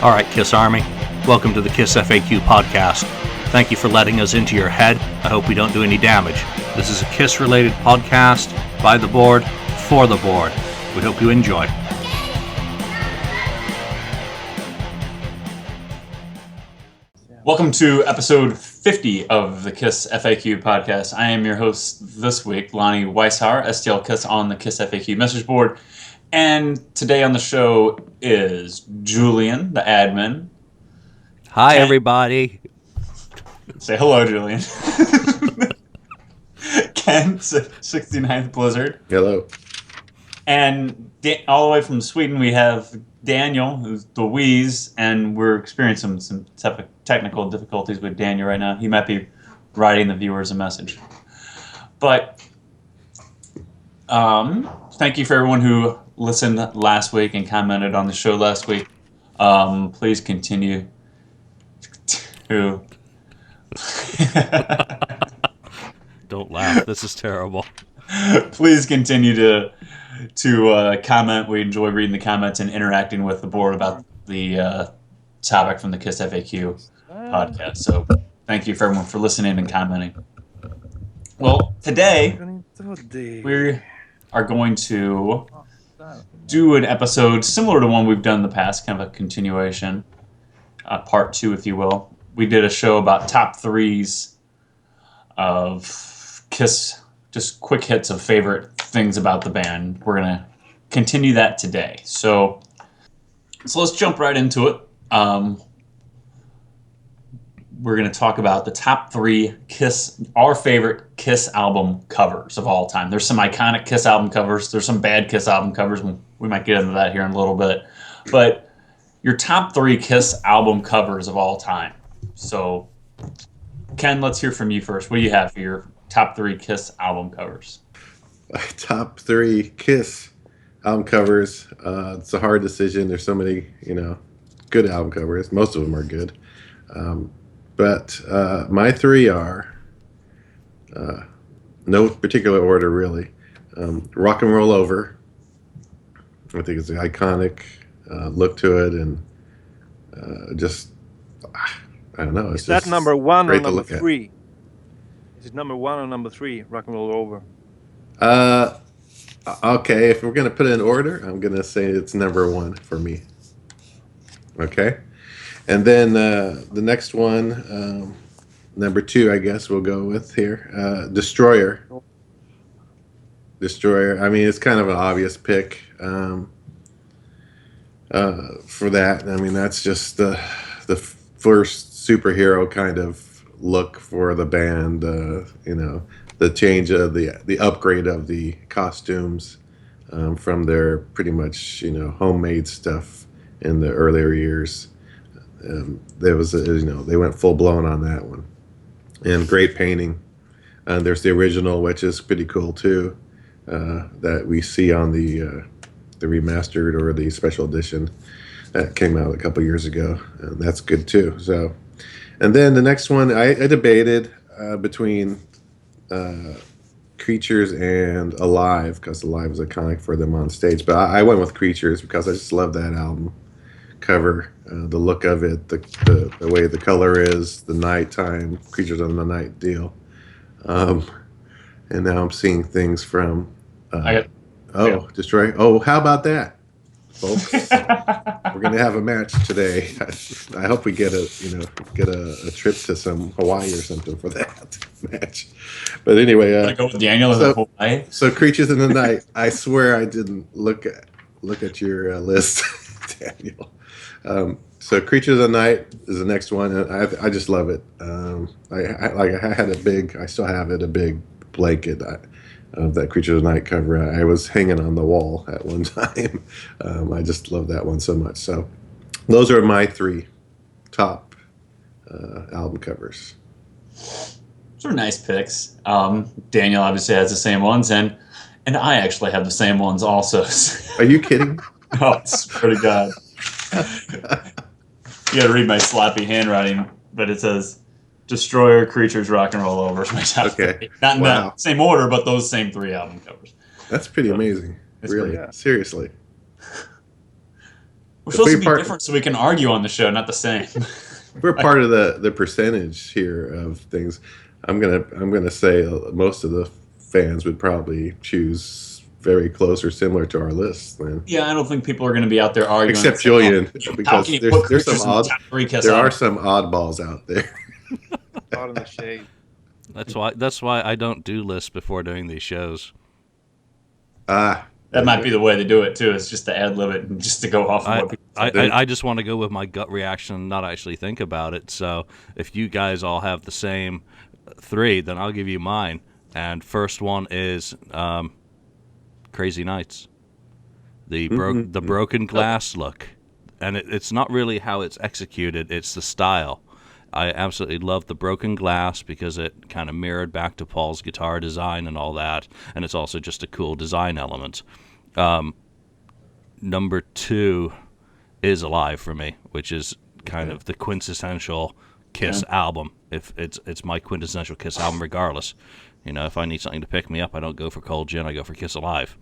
All right, Kiss Army, welcome to the KissFAQ podcast. Thank you for letting us into your head. I hope we don't do any damage. This is a Kiss-related podcast by the board, for the board. We hope you enjoy. Welcome to episode 50 of the KissFAQ podcast. I am your host this week, Lonnie, stlkiss on the KissFAQ message board. And today on the show is Julian, the admin. Hi, everybody. Say hello, Julian. Ken, 69th Blizzard. Hello. And all the way from Sweden, we have Daniel, who's the Wezze, and we're experiencing some technical difficulties with Daniel right now. He might be writing the viewers a message. But thank you for everyone who listened last week and commented on the show last week. Please continue to... Don't laugh. This is terrible. Please continue to comment. We enjoy reading the comments and interacting with the board about the topic from the KissFAQ podcast. So thank you for everyone for listening and commenting. Well, today we are going to do an episode similar to one we've done in the past, kind of a continuation, part 2, if you will. We did a show about top threes of Kiss, just quick hits of favorite things about the band. We're going to continue that today. So let's jump right into it. We're going to talk about the top 3 Kiss, our favorite Kiss album covers of all time. There's some iconic Kiss album covers. There's some bad Kiss album covers. We might get into that here in a little bit. But your top 3 Kiss album covers of all time. So, Ken, let's hear from you first. What do you have for your top 3 Kiss album covers? Top 3 Kiss album covers. It's a hard decision. There's so many, good album covers. Most of them are good. But my 3 are, no particular order really. Rock and Roll Over. I think it's an iconic look to it, and I don't know. Is that number 1 or number 3? At. Is it number 1 or number 3? Rock and Roll Over. Okay. If we're gonna put it in order, I'm gonna say it's number 1 for me. Okay. And then the next one, number 2, I guess we'll go with here. Destroyer. I mean, it's kind of an obvious pick for that. I mean, that's just the first superhero kind of look for the band. The change of the upgrade of the costumes from their pretty much homemade stuff in the earlier years. There was they went full blown on that one, and great painting. There's the original, which is pretty cool too, that we see on the remastered or the special edition that came out a couple years ago, and that's good too. So, and then the next one I debated between Creatures and Alive, because Alive was iconic for them on stage, but I went with Creatures because I just love that album cover, the look of it, the way the color is, the nighttime Creatures on the Night deal, and now I'm seeing things from Destroy. Oh, how about that, folks? We're gonna have a match today. I hope we get a trip to some Hawaii or something for that match. But anyway, I go with Daniel in Hawaii. So Creatures in the Night. I swear I didn't look at your list, Daniel. So Creatures of the Night is the next one, and I just love it. I had I still have it, a big blanket of that Creatures of the Night cover. I was hanging on the wall at one time. I just love that one so much. So those are my 3 top album covers. Those are nice picks. Daniel obviously has the same ones, and I actually have the same ones also. Are you kidding? Oh, I swear to God. You gotta read my sloppy handwriting, but it says Destroyer, Creatures, Rock and Roll Over is my top 3. Not in that same order, but those same 3 album covers. That's pretty amazing. Really, seriously. We're supposed to be different so we can argue on the show, not the same. We're part of the percentage here of things. I'm gonna say most of the fans would probably choose very close or similar to our list. Then. Yeah, I don't think people are going to be out there arguing. Except Julian, because there's some are some oddballs out there. Out in the shade. That's why I don't do lists before doing these shows. That might be the way to do it too. It's just to ad lib it and just to go off of what people say. I just want to go with my gut reaction and not actually think about it. So if you guys all have the same 3, then I'll give you mine. And first one is Crazy Nights. The broken glass look. And it's not really how it's executed, it's the style. I absolutely love the broken glass because it kind of mirrored back to Paul's guitar design and all that. And it's also just a cool design element. Number 2 is Alive for me, which is kind of the quintessential Kiss album. If it's my quintessential Kiss album regardless. You know, if I need something to pick me up, I don't go for Cold Gin, I go for Kiss Alive.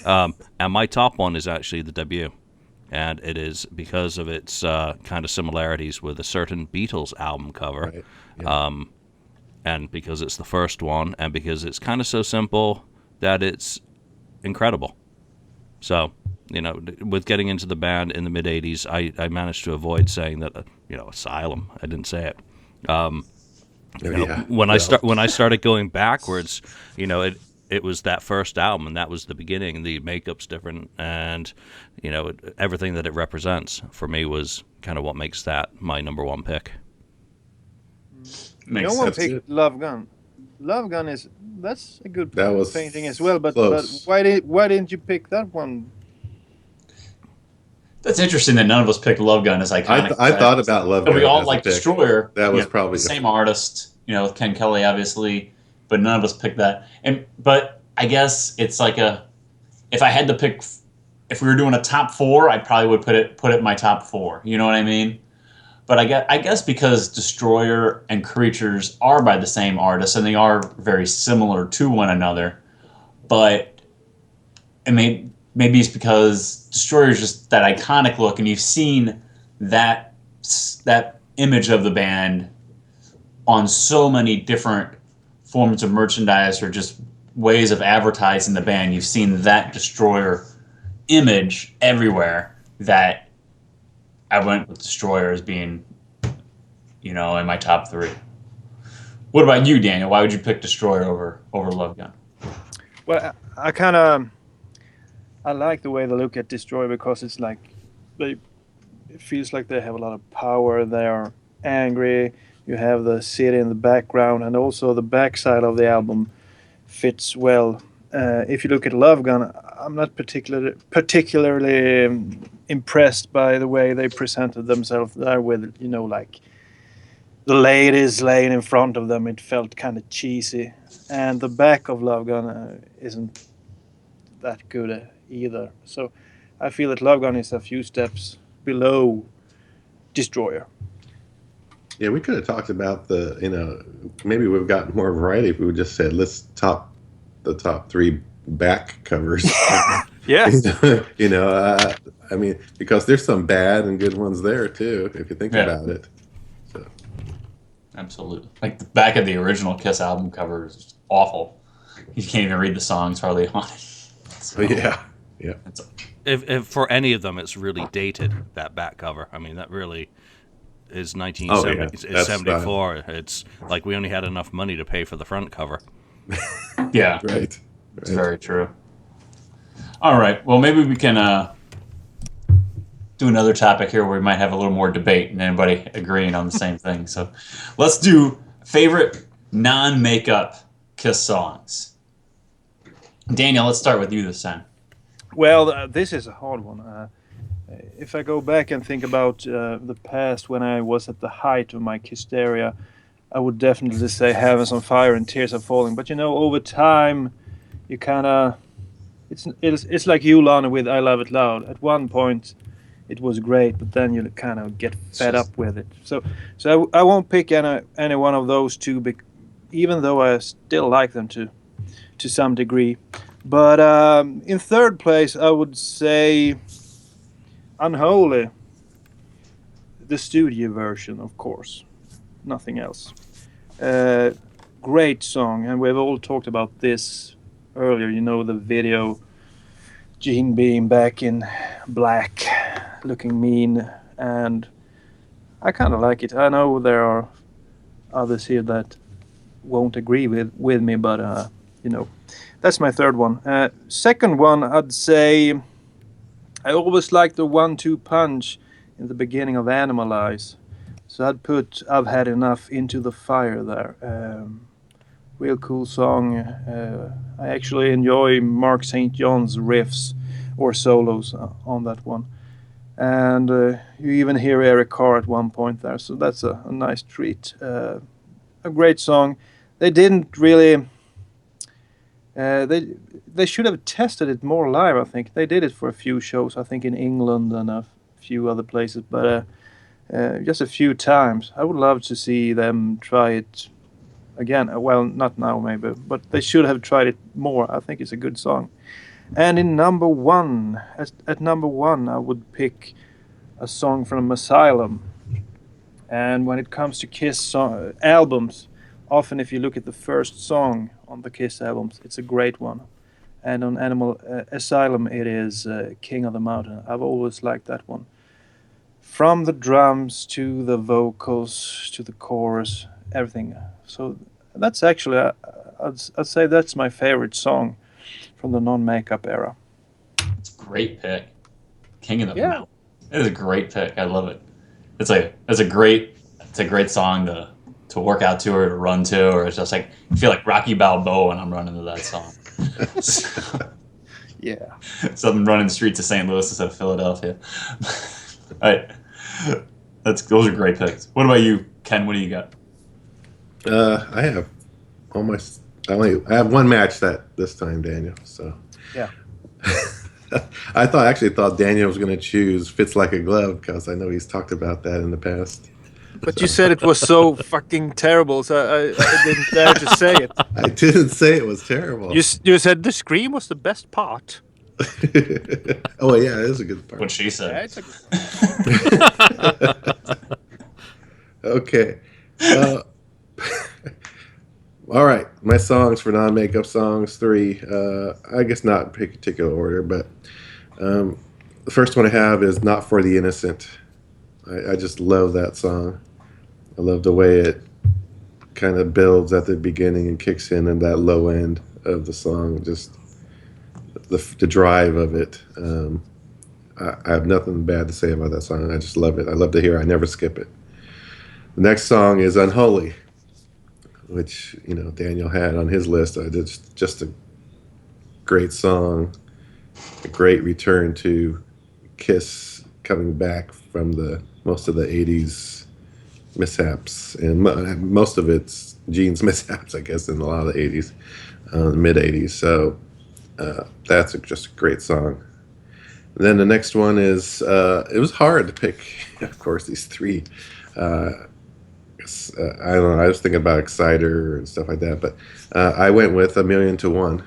And my top one is actually the debut. And it is because of its kind of similarities with a certain Beatles album cover. Right. Yeah. And because it's the first one, and because it's kind of so simple that it's incredible. So, you know, with getting into the band in the mid-'80s, I managed to avoid saying that, Asylum. I didn't say it. When I started going backwards, it was that first album, and that was the beginning. The makeup's different, and everything that it represents for me was kind of what makes that my number 1 pick. No one picked Love Gun. Love Gun that's a good painting as well. But why didn't you pick that one? That's interesting that none of us picked Love Gun as iconic. I thought about Love Gun. We all like Destroyer. That was probably the same artist. Ken Kelly, obviously, but none of us picked that. But I guess it's like if I had to pick, if we were doing a top 4, I probably would put it in my top 4. You know what I mean? But I guess because Destroyer and Creatures are by the same artist and they are very similar to one another, but maybe it's because Destroyer is just that iconic look, and you've seen that image of the band on so many different forms of merchandise or just ways of advertising the band. You've seen that Destroyer image everywhere, that I went with Destroyer as being, in my top 3. What about you, Daniel? Why would you pick Destroyer over Love Gun? Well, I like the way they look at Destroyer because it's like it feels like they have a lot of power. They are angry. You have the city in the background, and also the backside of the album fits well. If you look at Love Gun, I'm not particularly impressed by the way they presented themselves there with, like the ladies laying in front of them. It felt kind of cheesy. And the back of Love Gun isn't that good either. So I feel that Love Gun is a few steps below Destroyer. Yeah, we could have talked about maybe we've got more variety if we would just said, let's the top 3 back covers. Yeah. I mean, because there's some bad and good ones there too, if you think about it. So. Absolutely. Like the back of the original Kiss album cover is awful. You can't even read the songs hardly on it. So, yeah. If for any of them, it's really dated, that back cover. I mean, that really is 1974. It's like we only had enough money to pay for the front cover. Yeah. Right. It's very true. All right. Well, maybe we can do another topic here where we might have a little more debate and anybody agreeing on the same thing. So let's do favorite non-makeup Kiss songs. Daniel, let's start with you this time. Well, this is a hard one. If I go back and think about the past when I was at the height of my Kissteria, I would definitely say Heaven's on Fire and Tears Are Falling. But over time, you kind of it's like you, Lonnie, with I Love It Loud. At one point, it was great, but then you kind of get fed up with it. So I won't pick any one of those two, even though I still like them to some degree. But in third place, I would say Unholy, the studio version, of course, nothing else. Uh, Great song, and we've all talked about this earlier. You know, the video, Gene being back in black, looking mean, and I kind of like it. I know there are others here that won't agree with me, but you know, that's my third one. Second one, I'd say I always like the 1-2 punch in the beginning of Animalize. So I'd put I've Had Enough into the fire there. Real cool song. I actually enjoy Mark St. John's riffs or solos on that one. And you even hear Eric Carr at one point there, so that's a nice treat. A great song. They didn't really. They should have tested it more live. I think they did it for a few shows. I think in England and a few other places, but just a few times. I would love to see them try it again. Well, not now maybe, but they should have tried it more. I think it's a good song. And in number one, at number one, I would pick a song from Asylum. And when it comes to Kiss albums, often if you look at the first song on the Kiss albums, it's a great one. And on Asylum, it is King of the Mountain. I've always liked that one. From the drums to the vocals to the chorus, everything. So that's actually, I'd say that's my favorite song from the non-makeup era. It's a great pick. King of the Yeah. Mountain. It is a great pick. I love it. It's a great song to work out to or to run to, or it's just like I feel like Rocky Balboa when I'm running to that song. Yeah. So I'm running the streets of St. Louis instead of Philadelphia. All right. Those are great picks. What about you, Ken? What do you got? I have almost. I have one match this time, Daniel. So Yeah. I actually thought Daniel was going to choose "Fits Like a Glove" because I know he's talked about that in the past. But you said it was so fucking terrible, so I didn't dare to say it. I didn't say it was terrible. You said the scream was the best part. Oh yeah, it is a good part. What she said. Yeah, it's a good Okay. All right. My songs for non-makeup songs, 3. I guess not in particular order, but the first one I have is "Not for the Innocent." I just love that song. I love the way it kind of builds at the beginning and kicks in that low end of the song. Just the drive of it. I have nothing bad to say about that song. I just love it. I love to hear it. I never skip it. The next song is "Unholy," which Daniel had on his list. Just a great song, a great return to Kiss, coming back from most of the '80s mishaps, and most of it's Gene's mishaps, I guess, in a lot of the '80s, mid '80s. So that's just a great song. And then the next one is it was hard to pick, of course, these 3. I don't know. I was thinking about Exciter and stuff like that, but I went with "A Million to One."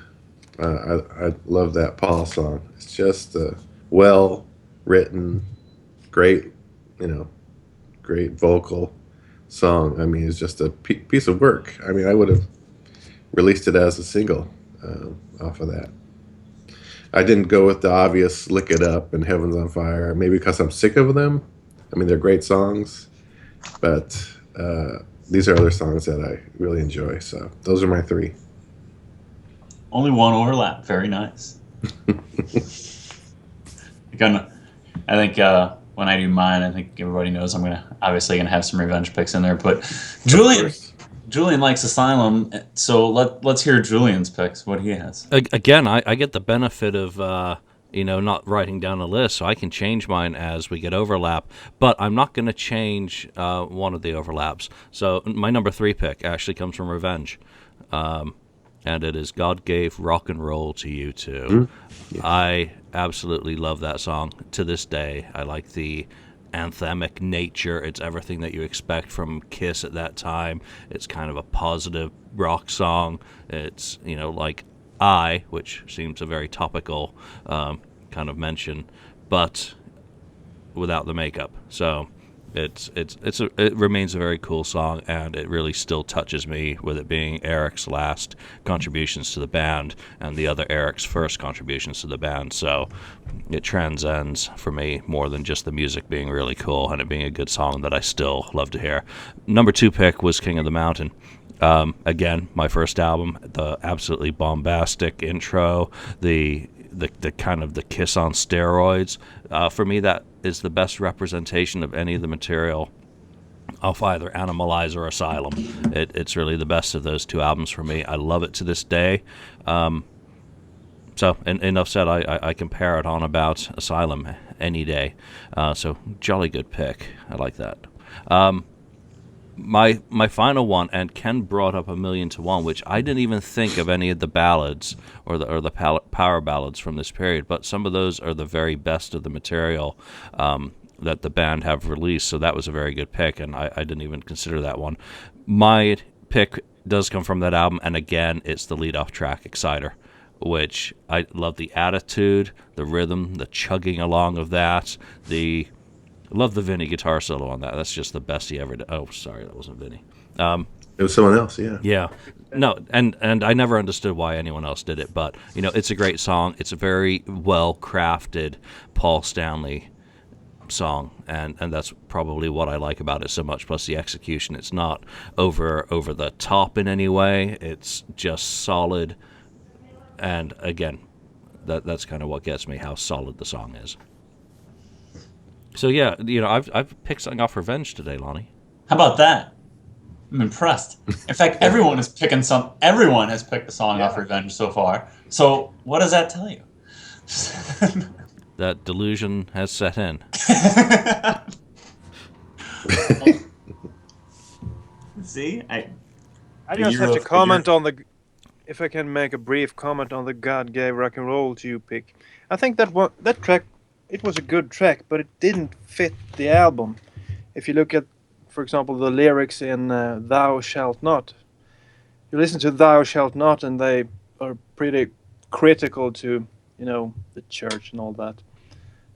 I love that Paul song. It's just well written, great, great vocal song. I mean, it's just a piece of work. I mean, I would have released it as a single off of that. I didn't go with the obvious "Lick It Up" and "Heaven's on Fire," maybe because I'm sick of them. I mean, they're great songs, but these are other songs that I really enjoy. So those are my 3. Only one overlap. Very nice. I think when I do mine, I think everybody knows I'm obviously gonna have some revenge picks in there. But Julian likes Asylum, so let's hear Julian's picks. What he has. Again, I get the benefit of not writing down a list, so I can change mine as we get overlap. But I'm not going to change one of the overlaps. So my number 3 pick actually comes from Revenge, and it is "God Gave Rock and Roll to You Too." Yeah. I absolutely love that song to this day. I like the anthemic nature. It's everything that you expect from Kiss at that time. It's kind of a positive rock song. It's like which seems a very topical kind of mention, but without the makeup. So it remains a very cool song, and it really still touches me, with it being Eric's last contributions to the band and the other Eric's first contributions to the band. So it transcends for me more than just the music being really cool and it being a good song that I still love to hear. Number 2 pick was King of the Mountain. Again, my first album, the absolutely bombastic intro, the kind of the Kiss on steroids. For me, that is the best representation of any of the material off either Animalize or Asylum. It's really the best of those 2 albums for me. I love it to this day. So enough said. I compare it on about Asylum any day. So jolly good pick. I like that. My final one, and Ken brought up 1,000,000 to 1, which I didn't even think of any of the ballads or the power ballads from this period, but some of those are the very best of the material that the band have released, so that was a very good pick, and I didn't even consider that one. My pick does come from that album, and again, it's the lead-off track, Exciter, which I love the attitude, the rhythm, the chugging along of that, love the Vinny guitar solo on that. That's just the best he ever did. Oh, sorry, that wasn't Vinny. It was someone else, yeah. Yeah. No, and I never understood why anyone else did it, but, it's a great song. It's a very well-crafted Paul Stanley song, and that's probably what I like about it so much, plus the execution. It's not over the top in any way. It's just solid, and again, that's kind of what gets me, how solid the song is. So yeah, I've picked something off Revenge today, Lonnie. How about that? I'm impressed. In fact, everyone has picked a song off Revenge so far. So what does that tell you? That delusion has set in. See, I just have to comment if I can make a brief comment on the God Gave Rock and Roll to You pick. I think that track, it was a good track, but it didn't fit the album. If you look at, for example, the lyrics in Thou Shalt Not, you listen to Thou Shalt Not, and they are pretty critical to, the church and all that.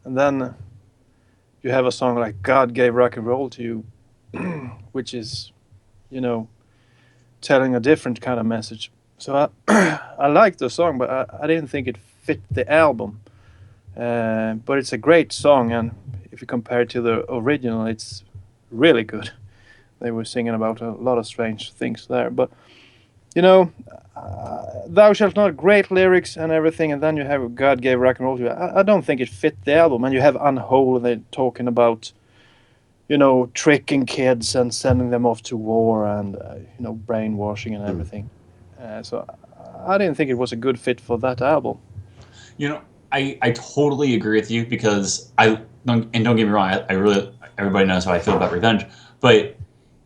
And then you have a song like God Gave Rock and Roll to You, which is, telling a different kind of message. So I liked the song, but I didn't think it fit the album. But it's a great song, and if you compare it to the original, it's really good. They were singing about a lot of strange things there, but Thou Shalt Not, great lyrics and everything, and then you have God Gave Rock and Roll to You. I don't think it fit the album, and you have Unwhole, they're talking about tricking kids and sending them off to war and brainwashing and everything. So I didn't think it was a good fit for that album. I totally agree with you, because don't get me wrong, I really, everybody knows how I feel about Revenge, but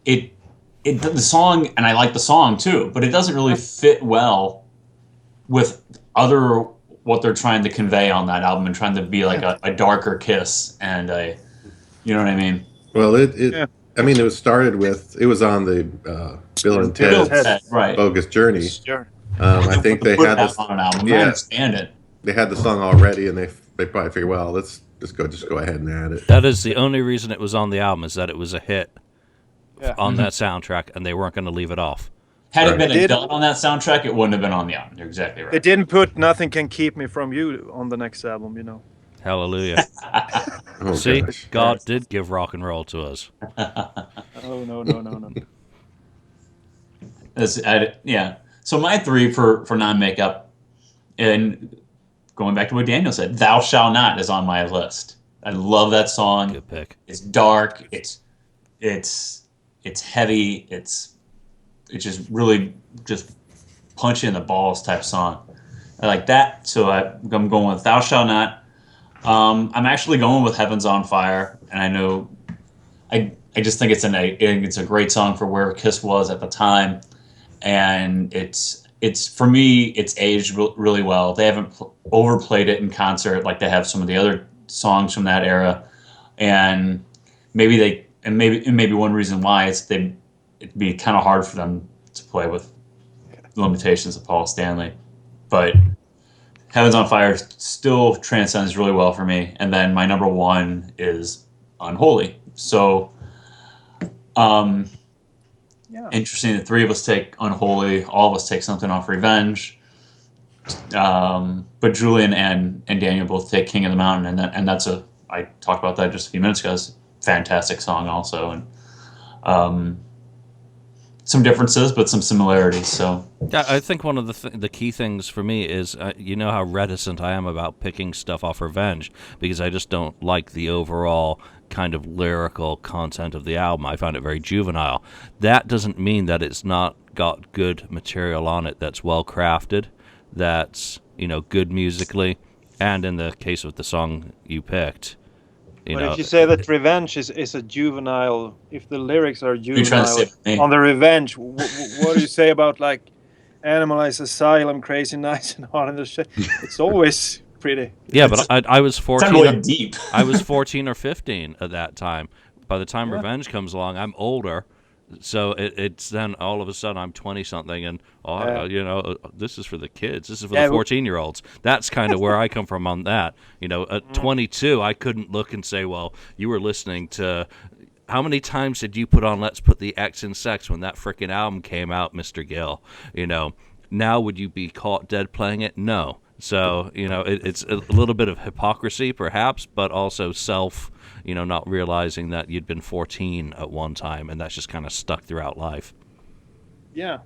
the song, and I like the song too, but it doesn't really fit well with what they're trying to convey on that album, and trying to be like a darker Kiss, and you know what I mean? Well, I mean, it was on the Bill and Ted's right. Bogus Journey. Sure. I think they had this on an album. Yeah. I understand it. They had the song already, and they probably figured, well, let's just go ahead and add it. That is the only reason it was on the album, is that it was a hit on that soundtrack, and they weren't going to leave it off. Had it been a dud on that soundtrack, it wouldn't have been on the album. You're exactly right. They didn't put Nothing Can Keep Me From You on the next album, Hallelujah. Oh, See, gosh. God did give rock and roll to us. Oh, no. So my 3 for non-makeup, and going back to what Daniel said, Thou Shalt Not is on my list. I love that song. Good pick. It's dark. It's heavy. It's just really just punch you in the balls type song. I like that. So I'm going with Thou Shalt Not. I'm actually going with Heaven's on Fire, and I know I just think it's a great song for where Kiss was at the time, and it's for me, it's aged really well. They haven't overplayed it in concert like they have some of the other songs from that era, and maybe one reason why it'd be kind of hard for them to play with the limitations of Paul Stanley, but Heaven's on Fire still transcends really well for me. And then my number one is Unholy. So, interesting. The three of us take Unholy. All of us take something off Revenge. But Julian and Daniel both take King of the Mountain, and that's I talked about that just a few minutes ago. It's a fantastic song also, and some differences, but some similarities. So yeah, I think one of the key things for me is you know how reticent I am about picking stuff off Revenge because I just don't like the overall kind of lyrical content of the album. I find it very juvenile. That doesn't mean that it's not got good material on it that's well crafted, that's good musically, and in the case of the song you picked. But if you say that Revenge is a juvenile, if the lyrics are you're trying to juvenile say on the Revenge, what do you say about like Animalize Asylum, Crazy Nights, and Hard in the Shade? It's always pretty. Yeah, but I was 14. Really deep. I was 14 or 15 at that time. By the time Revenge comes along, I'm older. So it's then all of a sudden I'm 20-something and, this is for the kids. This is for the 14-year-olds. That's kind of where I come from on that. At 22, I couldn't look and say, well, you were listening to... How many times did you put on Let's Put the X in Sex when that frickin' album came out, Mr. Gill? Now would you be caught dead playing it? No. So, it's a little bit of hypocrisy, perhaps, but also not realizing that you'd been 14 at one time, and that's just kind of stuck throughout life. Yeah.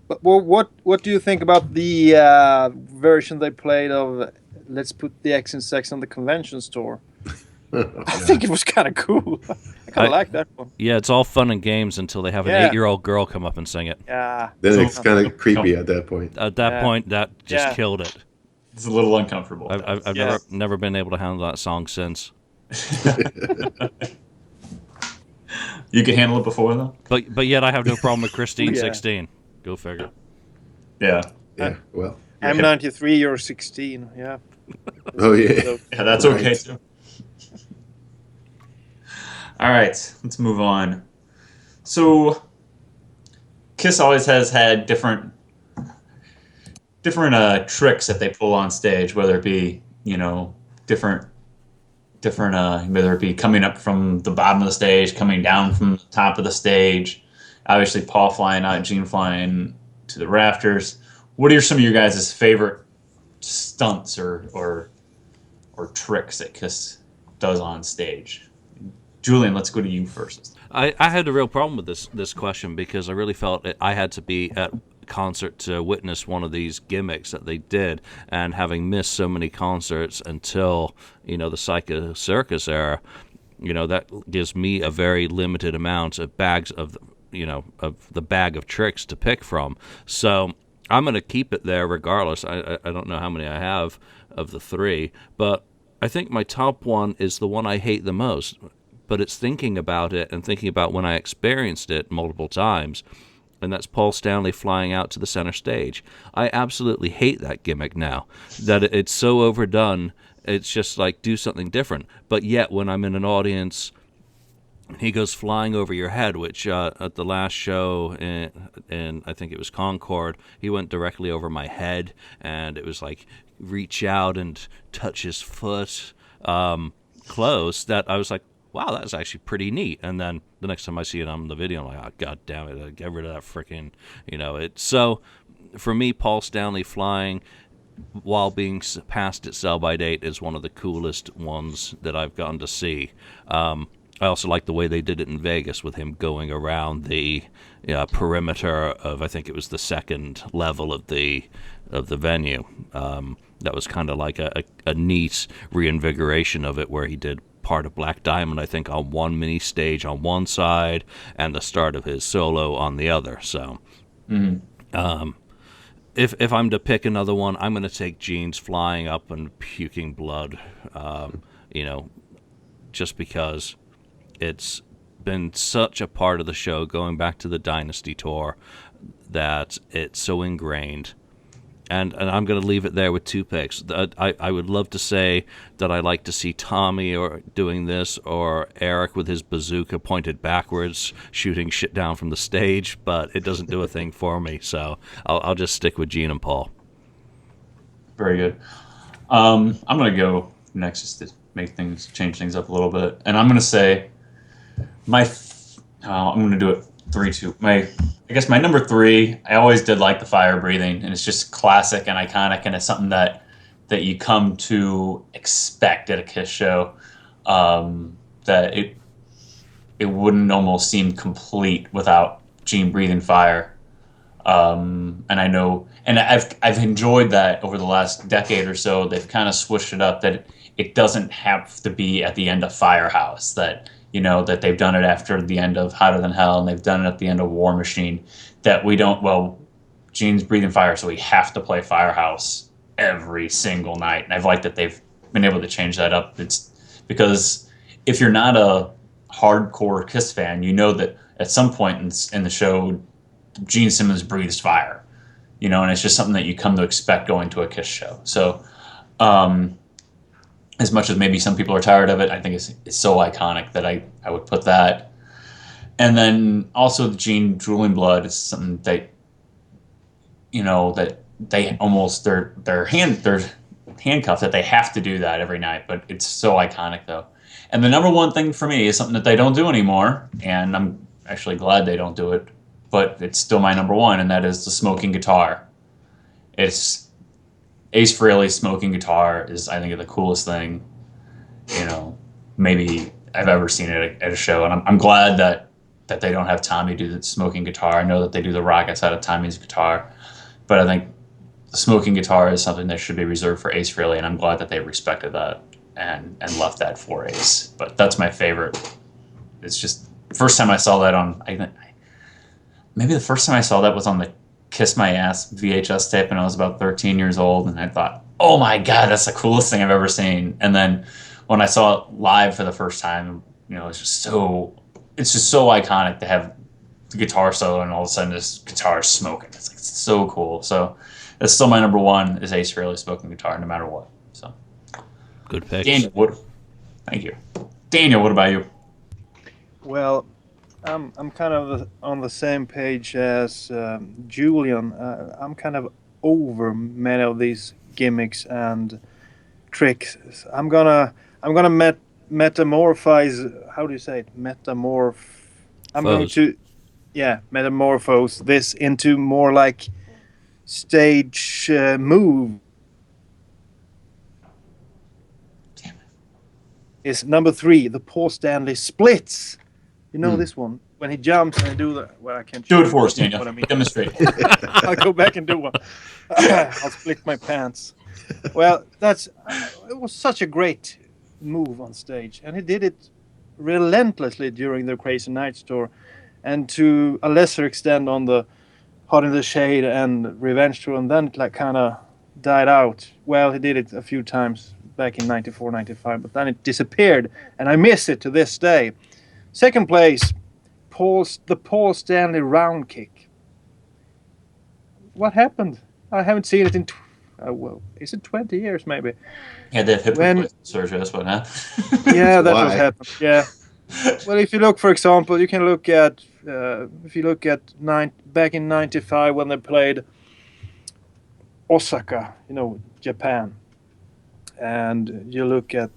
But what do you think about the version they played of Let's Put the X in Sex on the Convention Store? I think it was kind of cool. I kind of like that one. Yeah, it's all fun and games until they have an 8-year-old girl come up and sing it. Yeah. Then it's kind of creepy at that point. At that point, that just killed it. It's a little uncomfortable. I've never been able to handle that song since. You could handle it before, though? But yet I have no problem with Christine 16. Go figure. Yeah. Yeah, well. I'm 93, you're 16, yeah. Oh, yeah. So, yeah, that's okay, too. All right, let's move on. So, Kiss always has had different tricks that they pull on stage, whether it be different whether it be coming up from the bottom of the stage, coming down from the top of the stage. Obviously, Paul flying out, Gene flying to the rafters. What are some of your guys' favorite stunts or tricks that Kiss does on stage? Julian, let's go to you first. I had a real problem with this question because I really felt I had to be at a concert to witness one of these gimmicks that they did, and having missed so many concerts until the Psycho Circus era, that gives me a very limited amount of bags of the bag of tricks to pick from. So I'm going to keep it there regardless. I don't know how many I have of the three, but I think my top one is the one I hate the most. But it's thinking about it and thinking about when I experienced it multiple times, and that's Paul Stanley flying out to the center stage. I absolutely hate that gimmick now, that it's so overdone, it's just like, do something different. But yet, when I'm in an audience, he goes flying over your head, which at the last show in I think it was Concord, he went directly over my head, and it was like, reach out and touch his foot close, that I was like, wow, that's actually pretty neat. And then the next time I see it on the video, I'm like, oh, God damn it, get rid of that freaking, So, for me, Paul Stanley flying while being past its sell-by date is one of the coolest ones that I've gotten to see. I also like the way they did it in Vegas with him going around the perimeter of, I think it was the second level of the venue. That was kind of like a neat reinvigoration of it, where he did part of Black Diamond, I think, on one mini stage on one side, and the start of his solo on the other. So, if I'm to pick another one, I'm going to take Gene's flying up and puking blood. Just because it's been such a part of the show, going back to the Dynasty tour, that it's so ingrained. And I'm going to leave it there with two picks. I would love to say that I like to see Tommy or doing this, or Eric with his bazooka pointed backwards, shooting shit down from the stage, but it doesn't do a thing for me. So I'll just stick with Gene and Paul. Very good. I'm gonna go next just to change things up a little bit, and I'm gonna say I'm gonna do it 3-2. I guess my number 3. I always did like the fire breathing, and it's just classic and iconic, and it's something that you come to expect at a Kiss show. That it wouldn't almost seem complete without Gene breathing fire. And I know, and I've enjoyed that over the last decade or so. They've kind of switched it up that it doesn't have to be at the end of Firehouse. That that they've done it after the end of Hotter Than Hell, and they've done it at the end of War Machine. That we don't. Well, Gene's breathing fire, so we have to play Firehouse every single night. And I've liked that they've been able to change that up. It's because if you're not a hardcore Kiss fan, you know that at some point in the show, Gene Simmons breathes fire, and it's just something that you come to expect going to a Kiss show. So, as much as maybe some people are tired of it, I think it's so iconic that I would put that. And then also the Gene drooling blood is something that, that they almost they're handcuffed that they have to do that every night, but it's so iconic though. And the number one thing for me is something that they don't do anymore, and I'm actually glad they don't do it, but it's still my number one, and that is the smoking guitar. It's Ace Frehley's smoking guitar is, I think, the coolest thing, maybe I've ever seen it at a show, and I'm glad that they don't have Tommy do the smoking guitar. I know that they do the Rockets out of Tommy's guitar, but I think the smoking guitar is something that should be reserved for Ace Frehley, and I'm glad that they respected that and left that for Ace. But that's my favorite. It's just the first time I saw that maybe the first time I saw that was on the Kiss My Ass VHS tape, and I was about 13 years old, and I thought, oh my God, that's the coolest thing I've ever seen. And then when I saw it live for the first time, it's just so iconic to have the guitar solo, and all of a sudden this guitar is smoking. It's so cool. So that's still my number one is Ace Frehley smoking guitar, no matter what. So good pick. Daniel, thank you. Daniel, what about you? Well, I'm kind of on the same page as Julian. I'm kind of over many of these gimmicks and tricks. I'm gonna metamorphize. How do you say it? I'm going to metamorphose this into more like stage move. Is number 3, the Paul Stanley splits. You know this one when he jumps and I do the. Well, I can't do it for us, Daniel. What I mean. Demonstrate. I'll go back and do one. I'll split my pants. Well, it was such a great move on stage, and he did it relentlessly during the Crazy Nights tour, and to a lesser extent on the Hot in the Shade and Revenge tour, and then it kind of died out. Well, he did it a few times back in 94, 95, but then it disappeared, and I miss it to this day. Second place, the Paul Stanley round kick. What happened? I haven't seen it in, is it 20 years maybe? Yeah, they have hip replacement surgery, that's what happened. Yeah, that was happened. Yeah. Well, if you look, for example, you can look at, back in 95 when they played Osaka, Japan. And you look up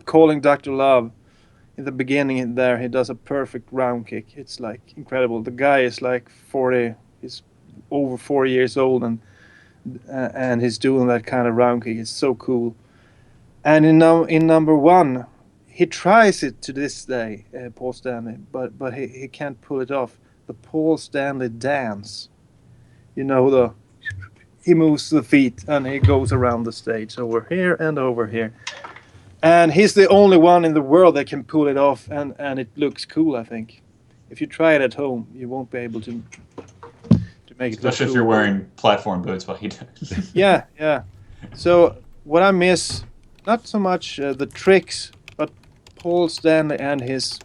Calling Dr. Love. In the beginning there, he does a perfect round kick. It's incredible. The guy is 40, he's over 4 years old, and he's doing that kind of round kick. It's so cool. And in number 1, he tries it to this day, Paul Stanley, but he can't pull it off. The Paul Stanley dance. He moves the feet and he goes around the stage over here and over here. And he's the only one in the world that can pull it off, and it looks cool, I think. If you try it at home, you won't be able to make it look Especially cool. if you're wearing platform boots while you do it. Yeah. So what I miss, not so much the tricks, but Paul Stanley and his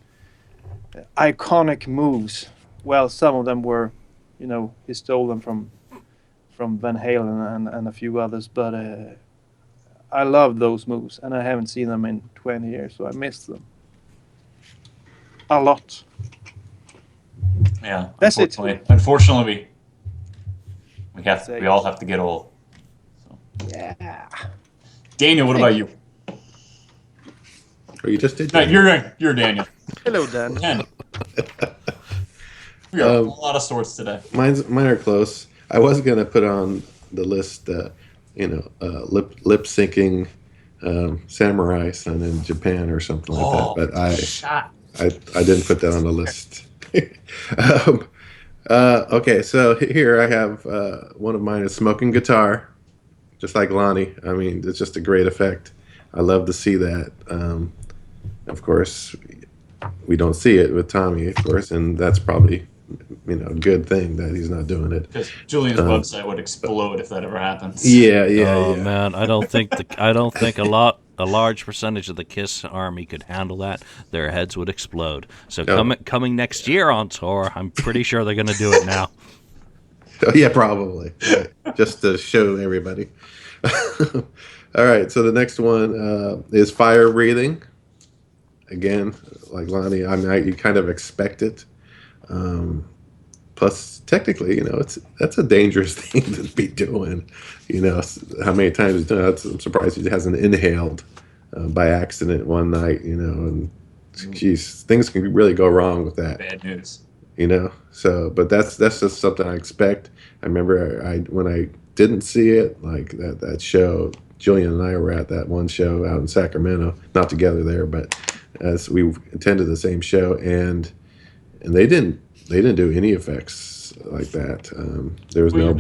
iconic moves. Well, some of them were, he stole them from Van Halen and a few others, but I love those moves, and I haven't seen them in 20 years, so I miss them a lot. Yeah, that's unfortunately, we all have to get old. So. Yeah. Daniel, what about you? Or you just did. No, Daniel. you're Daniel. Hello, Dan. 10. We are all out of sorts today. Mine are close. I was gonna put on the list, lip syncing samurai son in Japan or something like that, but I didn't put that on the list. um, okay, so here I have one of mine is smoking guitar, just like Lonnie. I mean, it's just a great effect. I love to see that. Of course, we don't see it with Tommy, of course, and that's probably a good thing that he's not doing it. Because Julian's website would explode if that ever happens. Yeah. Man, I don't think a large percentage of the Kiss army could handle that. Their heads would explode. So coming next year on tour, I'm pretty sure they're going to do it now. Oh, yeah, probably. Right. Just to show everybody. All right, so the next one is fire breathing. Again, like Lonnie, you kind of expect it. Plus, technically, that's a dangerous thing to be doing. How many times he's done it. I'm surprised he hasn't inhaled by accident one night. And geez, things can really go wrong with that. Bad news. So, but that's just something I expect. I remember when I didn't see it, like that show. Julian and I were at that one show out in Sacramento, not together there, but as we attended the same show, and they didn't do any effects like that. There was no.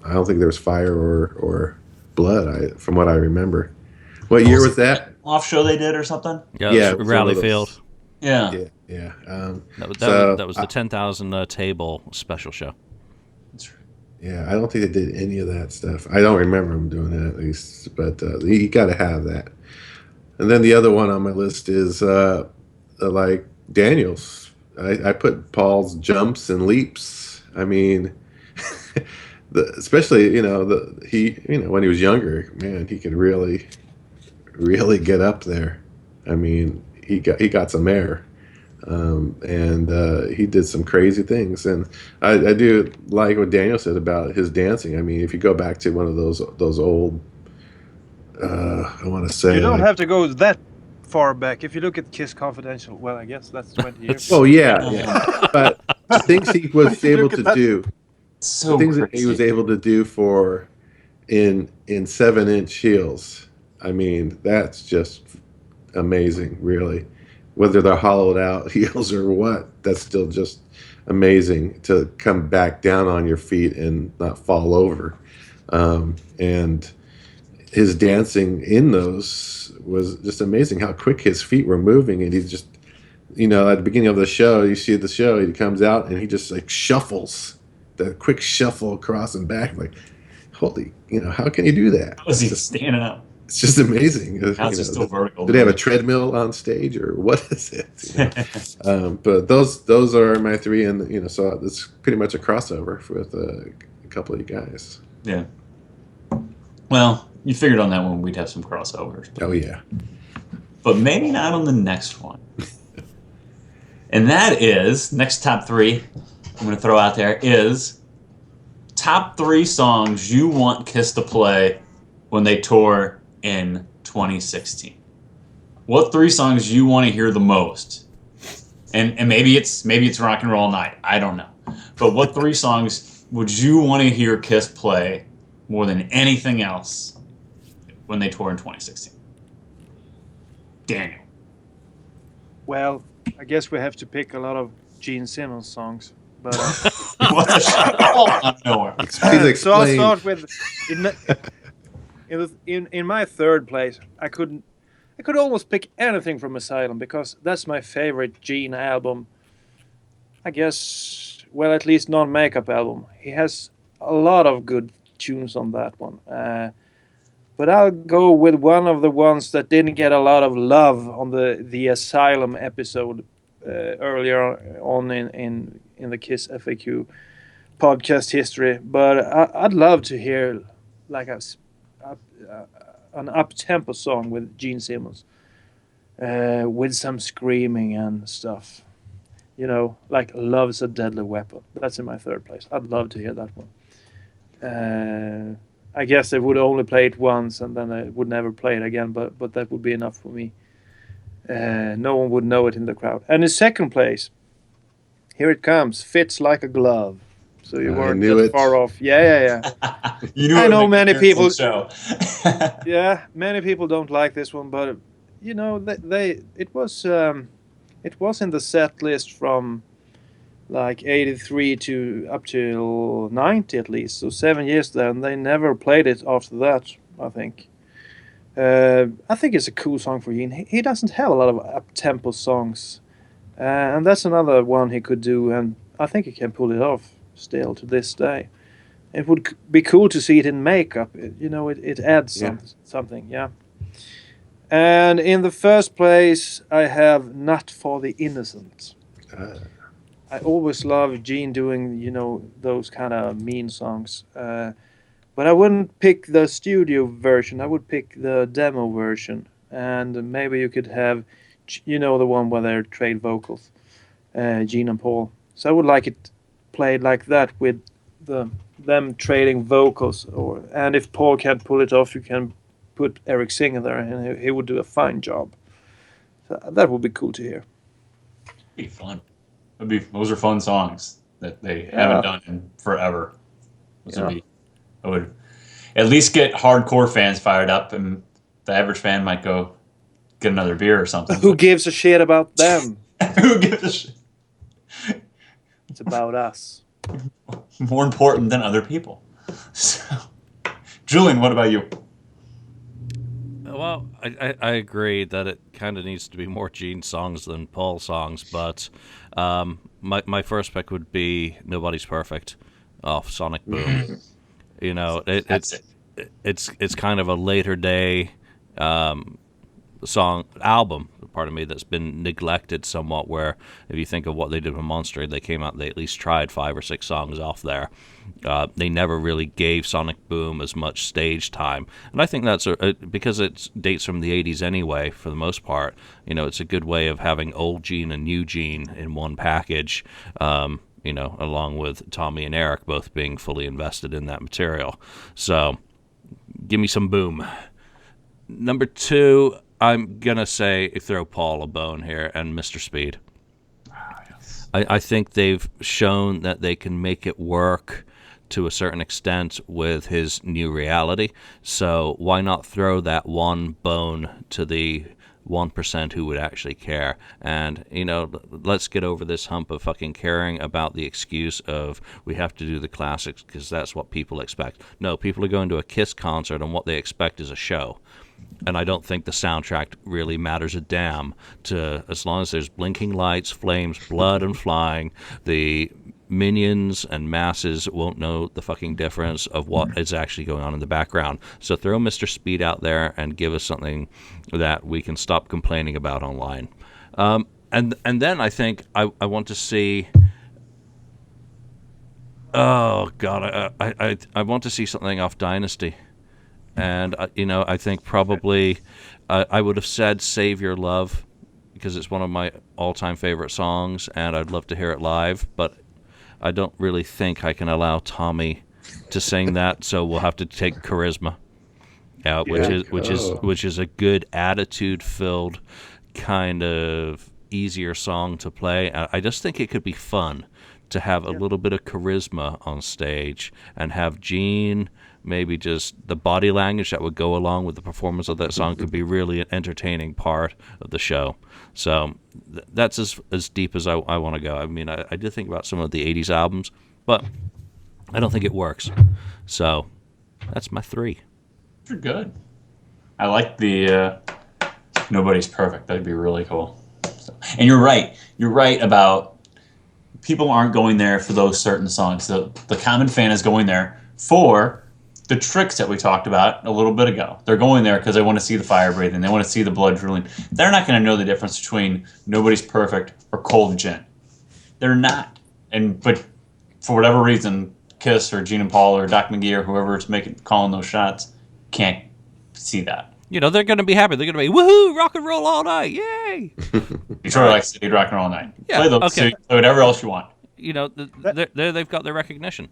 I don't think there was fire or blood. From what I remember. What year was that? Off show they did or something? Yeah, Rally Field. Yeah. That was the 10,000 table special show. That's right. Yeah, I don't think they did any of that stuff. I don't remember them doing that, at least. But you got to have that. And then the other one on my list is like Daniel's. I put Paul's jumps and leaps. I mean, especially when he was younger, man, he could really get up there. I mean, he got some air. And he did some crazy things, and I do like what Daniel said about his dancing. I mean, if you go back to one of those old, I want to say, you don't have to go that far back. If you look at Kiss Confidential, well, I guess that's 20 years. Oh yeah. But the things he was able to do, that he was able to do in 7-inch heels. I mean, that's just amazing, really. Whether they're hollowed out heels or what, that's still just amazing to come back down on your feet and not fall over. And his dancing in those was just amazing, how quick his feet were moving. And he just, at the beginning of the show, you see the show, he comes out and he just like shuffles, the quick shuffle across and back. Like, holy, how can you do that? How was he standing up? It's just amazing. How's it still vertical? Do they have a treadmill on stage, or what is it? But those are my three, and so it's pretty much a crossover with a couple of you guys. Yeah. Well, you figured on that one we'd have some crossovers. Oh yeah. But maybe not on the next one. And that is next top three. I'm going to throw out there is top 3 songs you want Kiss to play when they tour in 2016. What 3 songs you want to hear the most? And maybe it's Rock and Roll Night. I don't know. But what 3 songs would you want to hear Kiss play more than anything else when they tour in 2016? Daniel. Well, I guess we have to pick a lot of Gene Simmons songs. But What the shit? Oh, nowhere. Please so I'll explain. start with in my third place. I could almost pick anything from Asylum because that's my favorite Gene album. I guess, well, at least non-makeup album. He has a lot of good tunes on that one. But I'll go with one of the ones that didn't get a lot of love on the Asylum episode earlier on in the Kiss FAQ podcast history. But I'd love to hear like an up-tempo song with Gene Simmons with some screaming and stuff. Like Love's a Deadly Weapon. That's in my third place. I'd love to hear that one. I guess they would only play it once and then I would never play it again. But that would be enough for me. No one would know it in the crowd. And in second place, here it comes. Fits like a glove. So you I weren't knew that it. far off. Yeah. You knew I it would know make many an appearance people. on the show. Yeah, many people don't like this one, but you know, it was in the set list from like 83 to up to 90 at least, so 7 years there, and they never played it after that. I think it's a cool song for Gene. He doesn't have a lot of up tempo songs, and that's another one he could do, and I think he can pull it off still to this day. It would be cool to see it in makeup. It adds something. Yeah. And in the first place, I have "Not for the Innocent." I always love Gene doing, those kind of mean songs. But I wouldn't pick the studio version. I would pick the demo version. And maybe you could have, the one where they're trade vocals, Gene and Paul. So I would like it played like that with them trading vocals. And if Paul can't pull it off, you can put Eric Singer there, and he would do a fine job. So that would be cool to hear. Be fun. Those are fun songs that they haven't done in forever. I would at least get hardcore fans fired up, and the average fan might go get another beer or something. Who gives a shit about them? Who gives a shit? It's about us. More important than other people. So, Julian, what about you? Well, I agree that it kind of needs to be more Gene songs than Paul songs, but my first pick would be "Nobody's Perfect" off Sonic Boom. It's kind of a later day album, pardon me, that's been neglected somewhat, where if you think of what they did with Monster, they came out, they at least tried 5 or 6 songs off there. They never really gave Sonic Boom as much stage time, and I think that's because it dates from the 80s anyway, for the most part. It's a good way of having old Gene and new Gene in one package, along with Tommy and Eric both being fully invested in that material. So give me some Boom. Number 2, I'm going to say throw Paul a bone here, and Mr. Speed. Yes. I think they've shown that they can make it work to a certain extent with his new reality. So why not throw that one bone to the 1% who would actually care? And, let's get over this hump of fucking caring about the excuse of we have to do the classics because that's what people expect. No, people are going to a Kiss concert and what they expect is a show. And I don't think the soundtrack really matters a damn as long as there's blinking lights, flames, blood, and flying. The minions and masses won't know the fucking difference of what is actually going on in the background. So throw Mr. Speed out there and give us something that we can stop complaining about online. And then I think I want to see... Oh, God, I want to see something off Dynasty. And, I think probably I would have said Save Your Love because it's one of my all-time favorite songs, and I'd love to hear it live, but I don't really think I can allow Tommy to sing that, so we'll have to take Charisma out, which is a good attitude-filled kind of easier song to play. I just think it could be fun to have a little bit of charisma on stage and have Gene, maybe just the body language that would go along with the performance of that song could be really an entertaining part of the show. So that's as deep as I want to go. I mean, I did think about some of the 80s albums, but I don't think it works. So that's my 3. You're good. I like the Nobody's Perfect. That'd be really cool. So, and you're right. You're right about people aren't going there for those certain songs. The common fan is going there for the tricks that we talked about a little bit ago. They're going there because they want to see the fire breathing. They want to see the blood drooling. They're not going to know the difference between Nobody's Perfect or Cold Gin. They're not. But for whatever reason, Kiss or Gene and Paul or Doc McGee or whoever is calling those shots can't see that. They're going to be happy. They're going to be, woohoo, rock and roll all night, yay! Detroit likes to do rock and roll all night. Yeah, play those, okay. Play whatever else you want. They've got their recognition.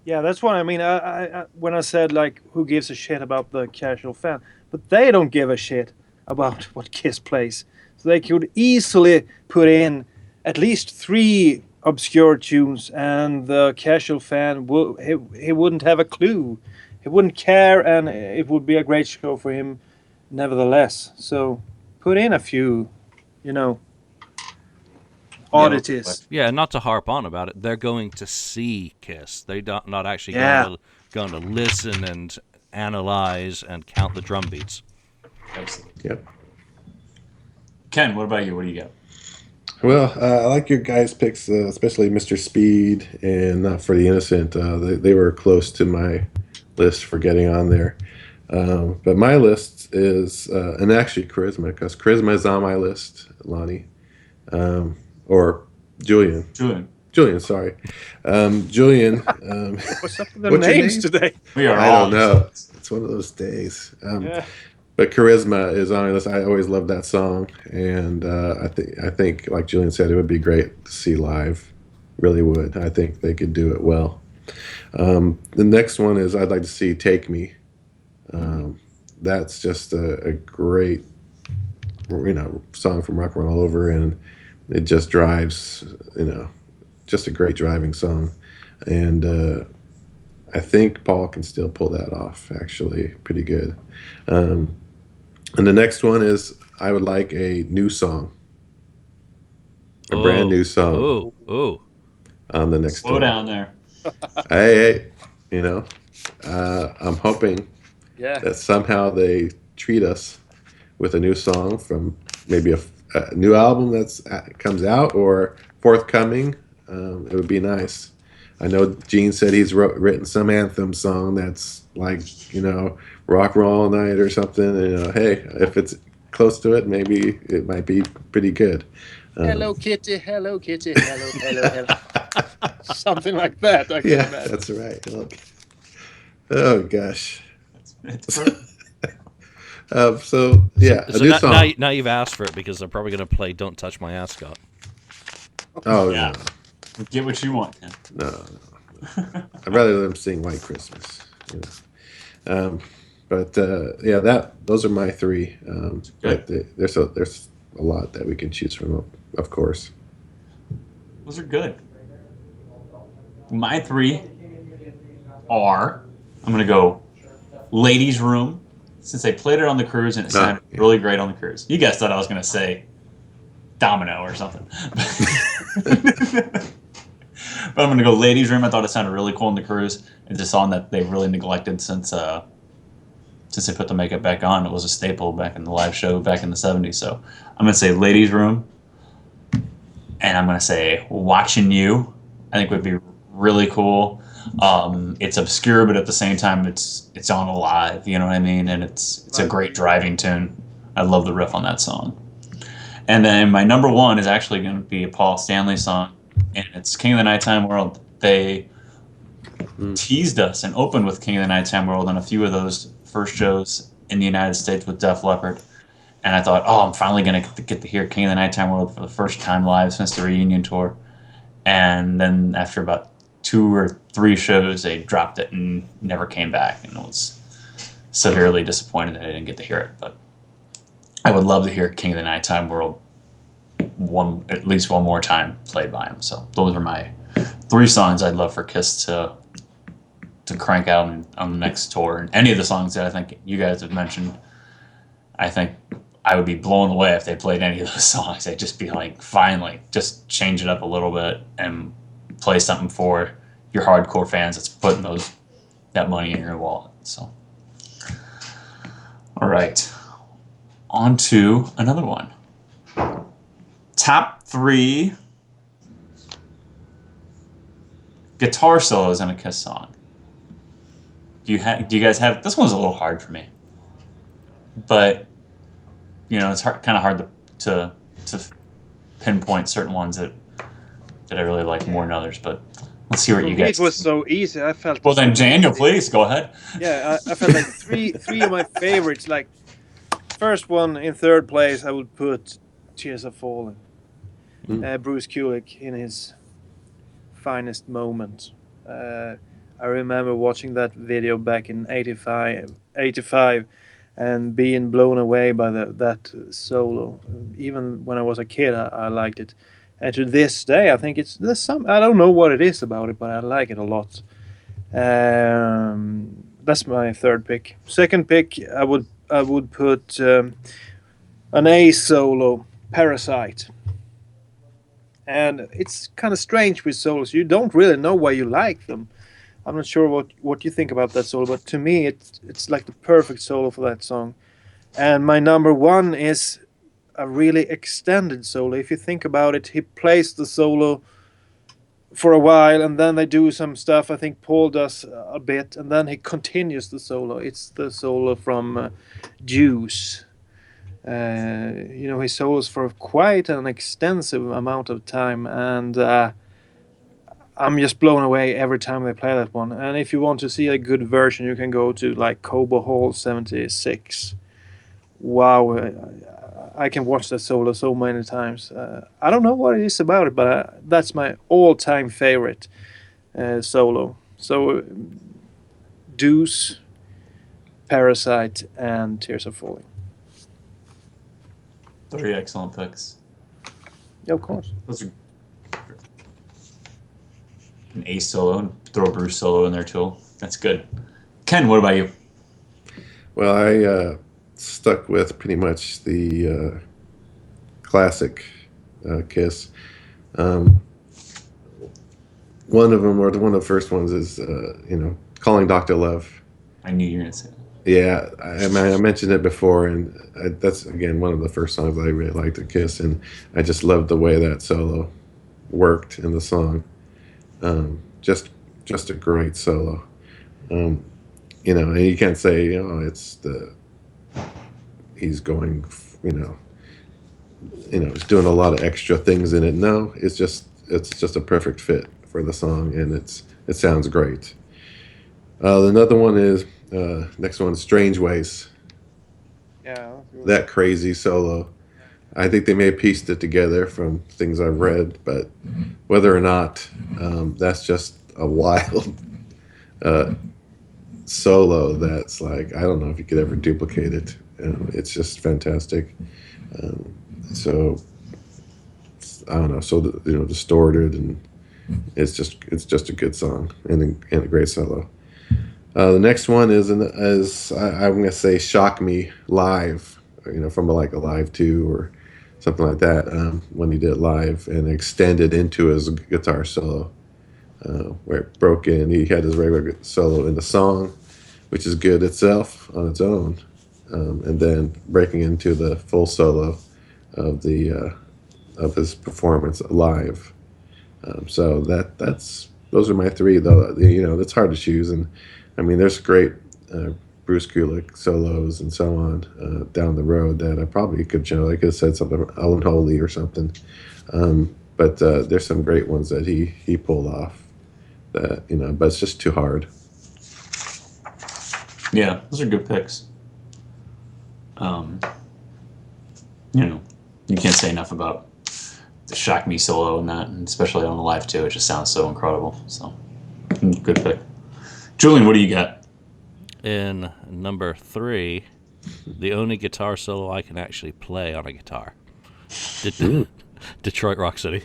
Yeah, that's what I mean. I when I said like, who gives a shit about the casual fan? But they don't give a shit about what Kiss plays. So they could easily put in at least 3 obscure tunes, and the casual fan he wouldn't have a clue. He wouldn't care, and it would be a great show for him, nevertheless. So put in a few, you know, oddities. Yeah, not to harp on about it. They're going to see Kiss. They're not actually Yeah. going to listen and analyze and count the drum beats. Absolutely. Yep. Ken, what about you? What do you got? Well, I like your guys' picks, especially Mr. Speed and Not for the Innocent. They were close to my list for getting on there. But my list is, and actually Charisma, because Charisma is on my list, Lonnie. Or Julian. Julian, sorry. Julian. What's up with the what's your names name? today? We are I all don't know. It's one of those days. Yeah. But Charisma is on my list. I always love that song, and I think, like Julian said, it would be great to see live. Really would. I think they could do it well. The next one is I'd like to see "Take Me." That's just a great, song from Rock and Roll All Over, and it just drives, just a great driving song, and I think Paul can still pull that off. Actually, pretty good. And the next one is I would like a new song, brand new song on the next Slow tour. down there. Hey, I'm hoping Yeah. that somehow they treat us with a new song from maybe a new album that's comes out or forthcoming. It would be nice. I know Gene said he's written some anthem song that's like, rock and roll all night or something. Hey, if it's close to it, maybe it might be pretty good. Hello Kitty, hello Kitty, hello. Something like that, I can Yeah, imagine. that's right. Okay. Oh gosh. It's perfect. A new song. Now you've asked for it because they're probably going to play "Don't Touch My Ascot." Oh Yeah. Get what you want, Ken. no. I'd rather them sing White Christmas. Those are my 3. But there's a lot that we can choose from, of course. Those are good. My 3 are, I'm going to go Ladies' Room, since they played it on the cruise and it sounded really great on the cruise. You guys thought I was going to say Domino or something. But I'm going to go Ladies' Room. I thought it sounded really cool on the cruise. It's a song that they've really neglected since they put the makeup back on. It was a staple back in the live show back in the 70s. So I'm going to say Ladies' Room. And I'm going to say Watching You. I think would be really cool. It's obscure, but at the same time, it's on a live. You know what I mean? And it's a great driving tune. I love the riff on that song. And then my number 1 is actually going to be a Paul Stanley song, and it's King of the Nighttime World. They teased us and opened with King of the Nighttime World on a few of those first shows in the United States with Def Leppard. And I thought, I'm finally going to get to hear King of the Nighttime World for the first time live since the reunion tour. And then after about 2 or 3 shows, they dropped it and never came back. And I was severely disappointed that I didn't get to hear it. But I would love to hear King of the Nighttime World at least one more time played by him. So those are my 3 songs I'd love for Kiss to crank out on the next tour. And any of the songs that I think you guys have mentioned, I think I would be blown away if they played any of those songs. They'd just be like, finally, just change it up a little bit and play something for your hardcore fans that's putting that money in your wallet. So, all right, on to another one. Top 3 guitar solos in a Kiss song. Do you guys have? This one's a little hard for me, but it's kind of hard to pinpoint certain ones that I really like more than others. But let's see what you guys. It was so easy. I felt. Well, then Daniel, please go ahead. Yeah, I felt like three of my favorites. Like first one in third place, I would put "Tears Have Fallen." Bruce Kulick in his finest moment. I remember watching that video back in 85 and being blown away by that solo. Even when I was a kid, I liked it. And to this day, I think there's some, I don't know what it is about it, but I like it a lot. That's my third pick. Second pick, I would put an A solo, Parasite. And it's kind of strange with solos. You don't really know why you like them. I'm not sure what you think about that solo, but to me, it's like the perfect solo for that song. And my number one is a really extended solo. If you think about it, he plays the solo for a while, and then they do some stuff. I think Paul does a bit, and then he continues the solo. It's the solo from Juice. He solos for quite an extensive amount of time, and I'm just blown away every time they play that one. And if you want to see a good version, you can go to like Cobo Hall 76. Wow, I can watch that solo so many times. I don't know what it is about it, but that's my all-time favorite solo. So, Deuce, Parasite, and Tears Are Falling. 3 excellent picks. Yeah, of course. Those are an A solo and throw a Bruce solo in there too. That's good. Ken, what about you? Well, I stuck with pretty much the classic Kiss. One of them, or one of the first ones, is Calling Dr. Love. I knew you were going to say that. Yeah, I mentioned it before, and that's again one of the first songs I really liked to Kiss, and I just loved the way that solo worked in the song. Just a great solo. And you can't say he's going, he's doing a lot of extra things in it. No, it's just a perfect fit for the song, and it sounds great. Another one is next one, Strange Ways. Yeah. That crazy solo. I think they may have pieced it together from things I've read, but whether or not that's just a wild solo that's like, I don't know if you could ever duplicate it. It's just fantastic. So I don't know, so distorted, and it's just a good song and a great solo. The next one is I'm gonna say "Shock Me" live, from like a live 2 or something like that, when he did it live and extended into his guitar solo, where it broke in. He had his regular solo in the song, which is good itself on its own, and then breaking into the full solo of his performance live. So those are my 3, though. It's hard to choose, and I mean there's great Bruce Kulick solos and so on down the road that I probably could have said something Unholy or something, but there's some great ones that he pulled off that but it's just too hard. Yeah, those are good picks. You can't say enough about the Shock Me solo and that, and especially on the live too. It just sounds so incredible. So, good pick. Julian, what do you got? In number 3, the only guitar solo I can actually play on a guitar. Detroit Rock City.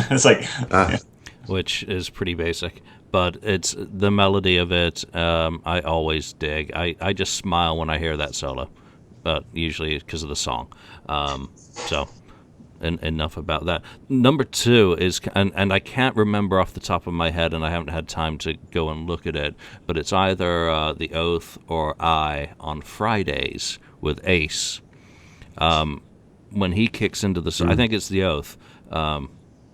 It's like, which is pretty basic, but it's the melody of it. I always dig. I just smile when I hear that solo, but usually because of the song. And enough about that. Number 2 is, and I can't remember off the top of my head, and I haven't had time to go and look at it, but it's either The Oath or I on Fridays with Ace. When he kicks into the I think it's The Oath. No,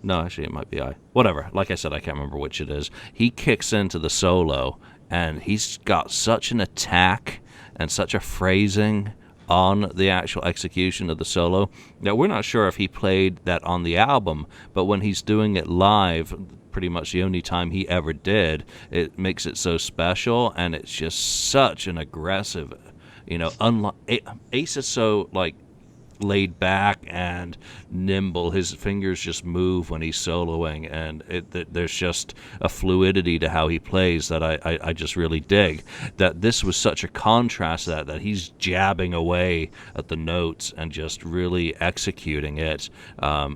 actually, it might be I. Whatever. Like I said, I can't remember which it is. He kicks into the solo, and he's got such an attack and such a phrasing on the actual execution of the solo. Now, we're not sure if he played that on the album, but when he's doing it live, pretty much the only time he ever did, it makes it so special, and it's just such an aggressive, Ace is so, laid back and nimble. His fingers just move when he's soloing, and there's just a fluidity to how he plays that I just really dig. That this was such a contrast to that he's jabbing away at the notes and just really executing it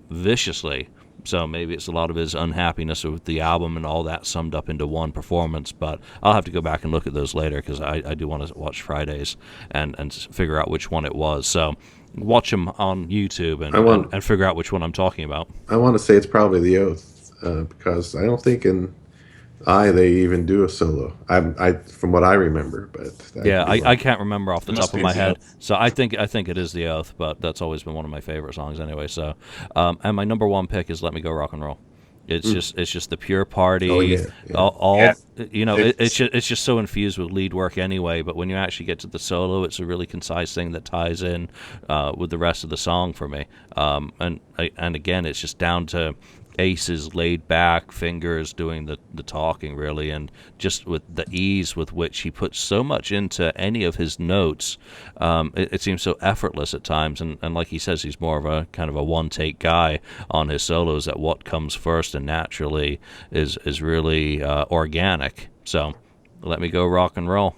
viciously. So maybe it's a lot of his unhappiness with the album and all that summed up into one performance, but I'll have to go back and look at those later because I do want to watch Fridays and figure out which one it was. So watch them on YouTube and figure out which one I'm talking about. I want to say it's probably The Oath because I don't think in they even do a solo. I from what I remember, but I can't remember off the top of my head. Oath. So I think it is The Oath, but that's always been one of my favorite songs anyway. So, and my number one pick is "Let Me Go Rock and Roll." It's just the pure party. Oh, yeah. It's just so infused with lead work anyway. But when you actually get to the solo, it's a really concise thing that ties in with the rest of the song for me. And again, it's just down to Ace's laid back fingers doing the talking, really, and just with the ease with which he puts so much into any of his notes. It seems so effortless at times, and like he says, he's more of a kind of a one take guy on his solos, that what comes first and naturally is really organic. So Let Me Go Rock and Roll.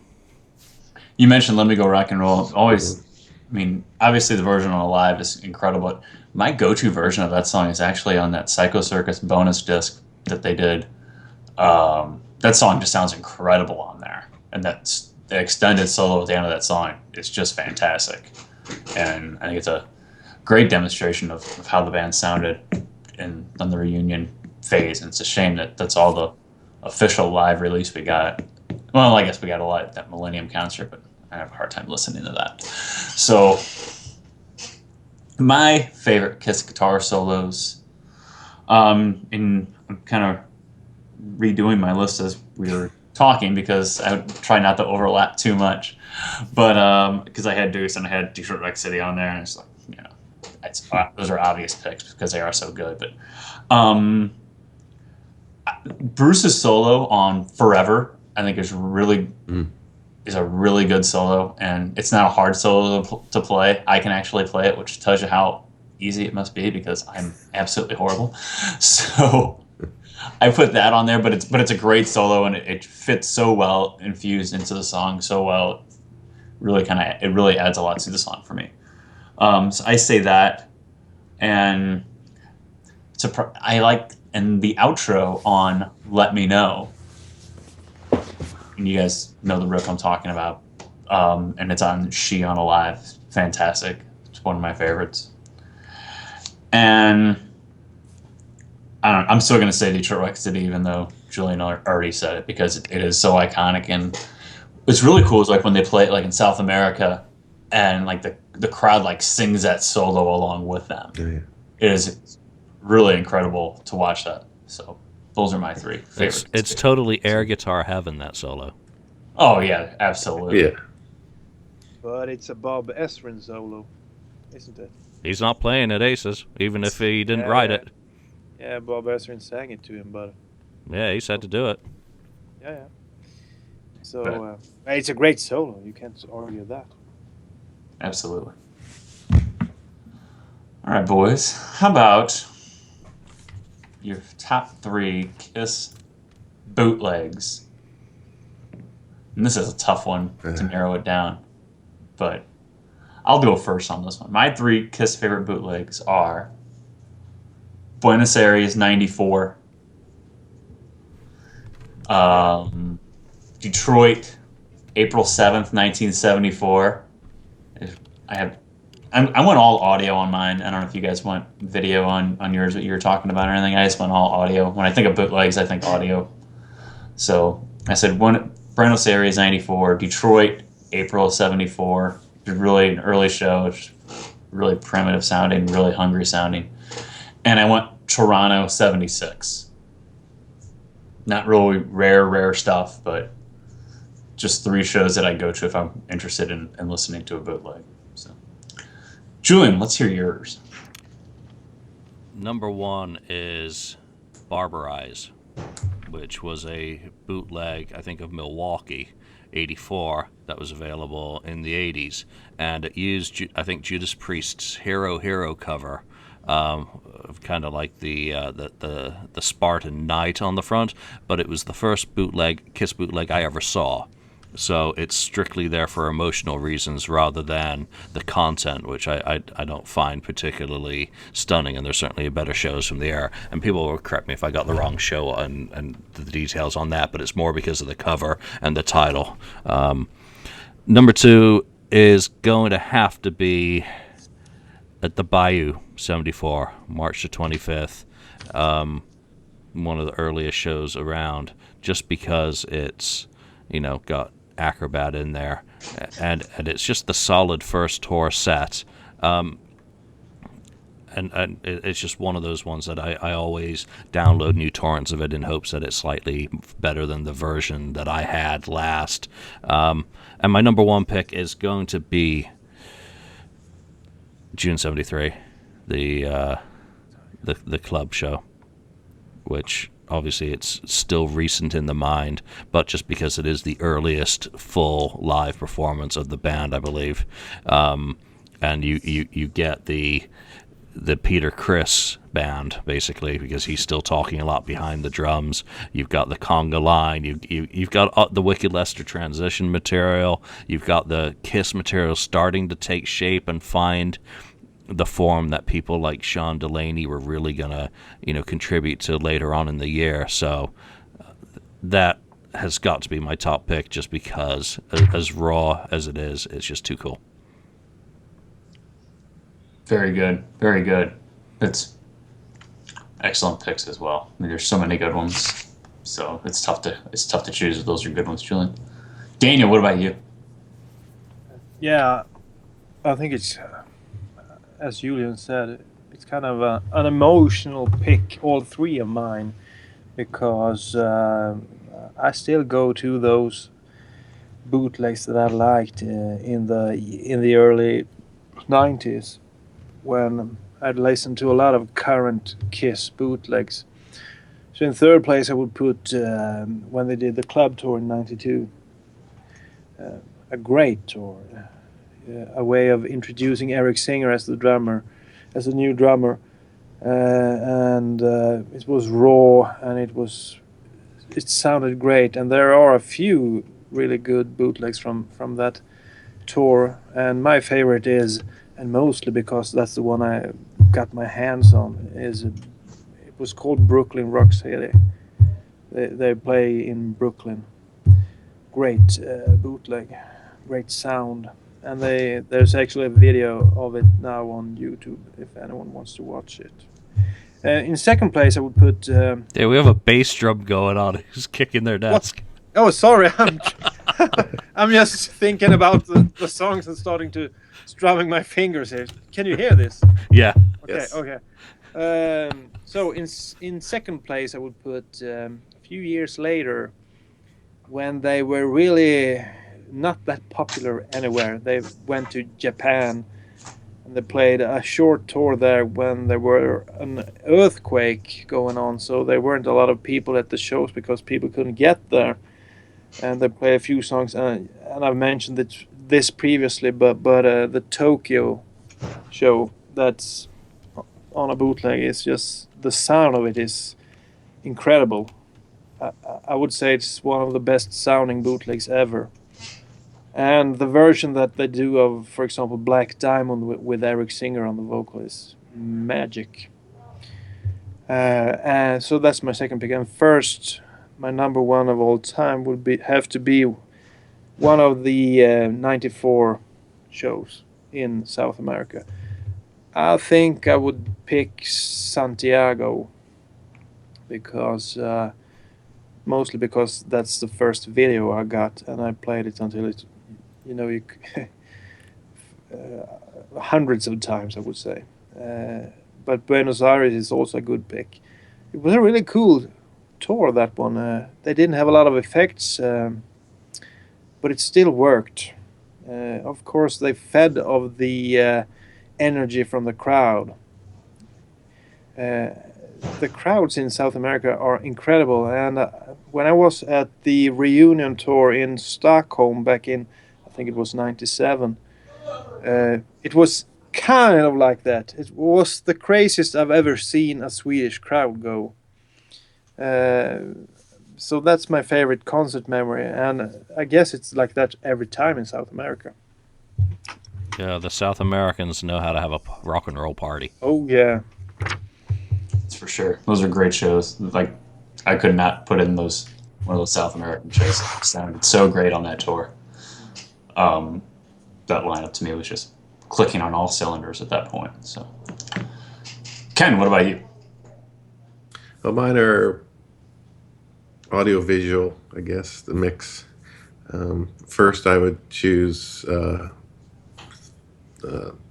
You mentioned "Let Me Go Rock and Roll." Always, I mean, obviously the version on Live is incredible. My go-to version of that song is actually on that Psycho Circus bonus disc that they did. That song just sounds incredible on there, and that's the extended solo at the end of that song is just fantastic. And I think it's a great demonstration of how the band sounded on the reunion phase. And it's a shame that that's all the official live release we got. Well, I guess we got a lot at that Millennium concert, but I have a hard time listening to that. So my favorite Kiss guitar solos, and I'm kind of redoing my list as we were talking because I would try not to overlap too much, but because I had Deuce and I had Detroit Rock City on there, and it's like, those are obvious picks because they are so good. But Bruce's solo on Forever, I think, is a really good solo, and it's not a hard solo to play. I can actually play it, which tells you how easy it must be because I'm absolutely horrible. So I put that on there, but it's a great solo, and it fits so well, infused into the song so well. It really adds a lot to the song for me. So I say that, and I like, and the outro on "Let Me Know." And you guys know the riff I'm talking about, and it's on "She on Alive." Fantastic. It's one of my favorites. And I'm still going to say Detroit Rock City, even though Julian already said it, because it is so iconic. And what's really cool is like when they play it like in South America, and like the crowd like sings that solo along with them. Yeah. It is really incredible to watch that. So those are my three favorites. It's totally air guitar heaven, that solo. Oh yeah, absolutely. Yeah. But it's a Bob Ezrin solo, isn't it? He's not playing at Aces, even if he didn't write it. Yeah, Bob Ezrin sang it to him, but Yeah, he said to do it. yeah. So it's a great solo. You can't argue that. Absolutely. All right, boys. How about your top 3 Kiss bootlegs? And this is a tough one to narrow it down, but I'll go first on this one. My 3 Kiss favorite bootlegs are Buenos Aires '94, Detroit April 7th, 1974. I went all audio on mine. I don't know if you guys want video on yours, what you were talking about or anything. I just went all audio. When I think of bootlegs, I think audio. So I said Buenos Aires '94, Detroit April '74. Really an early show. It's really primitive sounding, really hungry sounding. And I went Toronto '76. Not really rare stuff, but just 3 shows that I go to if I'm interested in listening to a bootleg. So, Julian, let's hear yours. Number 1 is Barbarize, which was a bootleg, I think, of Milwaukee. '84 that was available in the '80s, and it used, I think, Judas Priest's "Hero Hero" cover, kind of like the Spartan Knight on the front, but it was the first bootleg Kiss bootleg I ever saw. So it's strictly there for emotional reasons rather than the content, which I don't find particularly stunning, and there's certainly better shows from the era. And people will correct me if I got the wrong show and the details on that, but it's more because of the cover and the title. Number 2 is going to have to be at the Bayou, 74, March the 25th. One of the earliest shows around, just because it's, got Acrobat in there, and it's just the solid first tour set. And it's just one of those ones that I always download new torrents of it in hopes that it's slightly better than the version that I had last. And my number 1 pick is going to be June 73, the club show, which obviously it's still recent in the mind, but just because it is the earliest full live performance of the band, I believe. And you get the Peter Criss band, basically, because he's still talking a lot behind the drums. You've got the conga line, you've got the Wicked Lester transition material, you've got the Kiss material starting to take shape and find the form that people like Sean Delaney were really gonna, contribute to later on in the year. So that has got to be my top pick, just because, as raw as it is, it's just too cool. Very good, very good. It's excellent picks as well. I mean, there's so many good ones, so it's tough to choose if those are good ones, Julian. Daniel, what about you? Yeah, I think it's, as Julian said, it's kind of an emotional pick, all 3 of mine, because I still go to those bootlegs that I liked in the early 90s, when I'd listened to a lot of current Kiss bootlegs. So in 3rd place I would put when they did the club tour in '92. A great tour. A way of introducing Eric Singer as the new drummer, and it was raw, and it sounded great. And there are a few really good bootlegs from that tour, and my favorite is, and mostly because that's the one I got my hands on, it was called Brooklyn Rock City. They play in Brooklyn. Great bootleg, great sound. And there's actually a video of it now on YouTube if anyone wants to watch it. In 2nd place, I would put... Yeah, we have a bass drum going on who's kicking their desk. What? Oh, sorry. I'm just thinking about the songs and starting to strumming my fingers here. Can you hear this? Yeah. Okay, Yes. okay. So in 2nd place, I would put a few years later, when they were really not that popular anywhere. They went to Japan, and they played a short tour there when there were an earthquake going on, so there weren't a lot of people at the shows because people couldn't get there. And they play a few songs, and I've mentioned this previously, but the Tokyo show that's on a bootleg is just, the sound of it is incredible. I would say it's one of the best sounding bootlegs ever. And the version that they do of, for example, Black Diamond with Eric Singer on the vocal is magic. And so that's my 2nd pick. And first, my number 1 of all time would have to be one of the 94 shows in South America. I think I would pick Santiago, because mostly because that's the first video I got, and I played it until it, hundreds of times, I would say. But Buenos Aires is also a good pick. It was a really cool tour, that one. They didn't have a lot of effects, but it still worked. Of course, they fed off the energy from the crowd. the crowds in South America are incredible. And when I was at the reunion tour in Stockholm back in, I think it was '97, it was kind of like that. It was the craziest I've ever seen a Swedish crowd go. So that's my favorite concert memory, and I guess it's like that every time in South America. Yeah, the South Americans know how to have a rock and roll party. Oh yeah, That's for sure. Those are great shows. Like, I could not put in one of those South American shows. It sounded so great on that tour. That lineup to me was just clicking on all cylinders at that point. So, Ken, what about you? Well, mine are audio visual, I guess, the mix. First, I would choose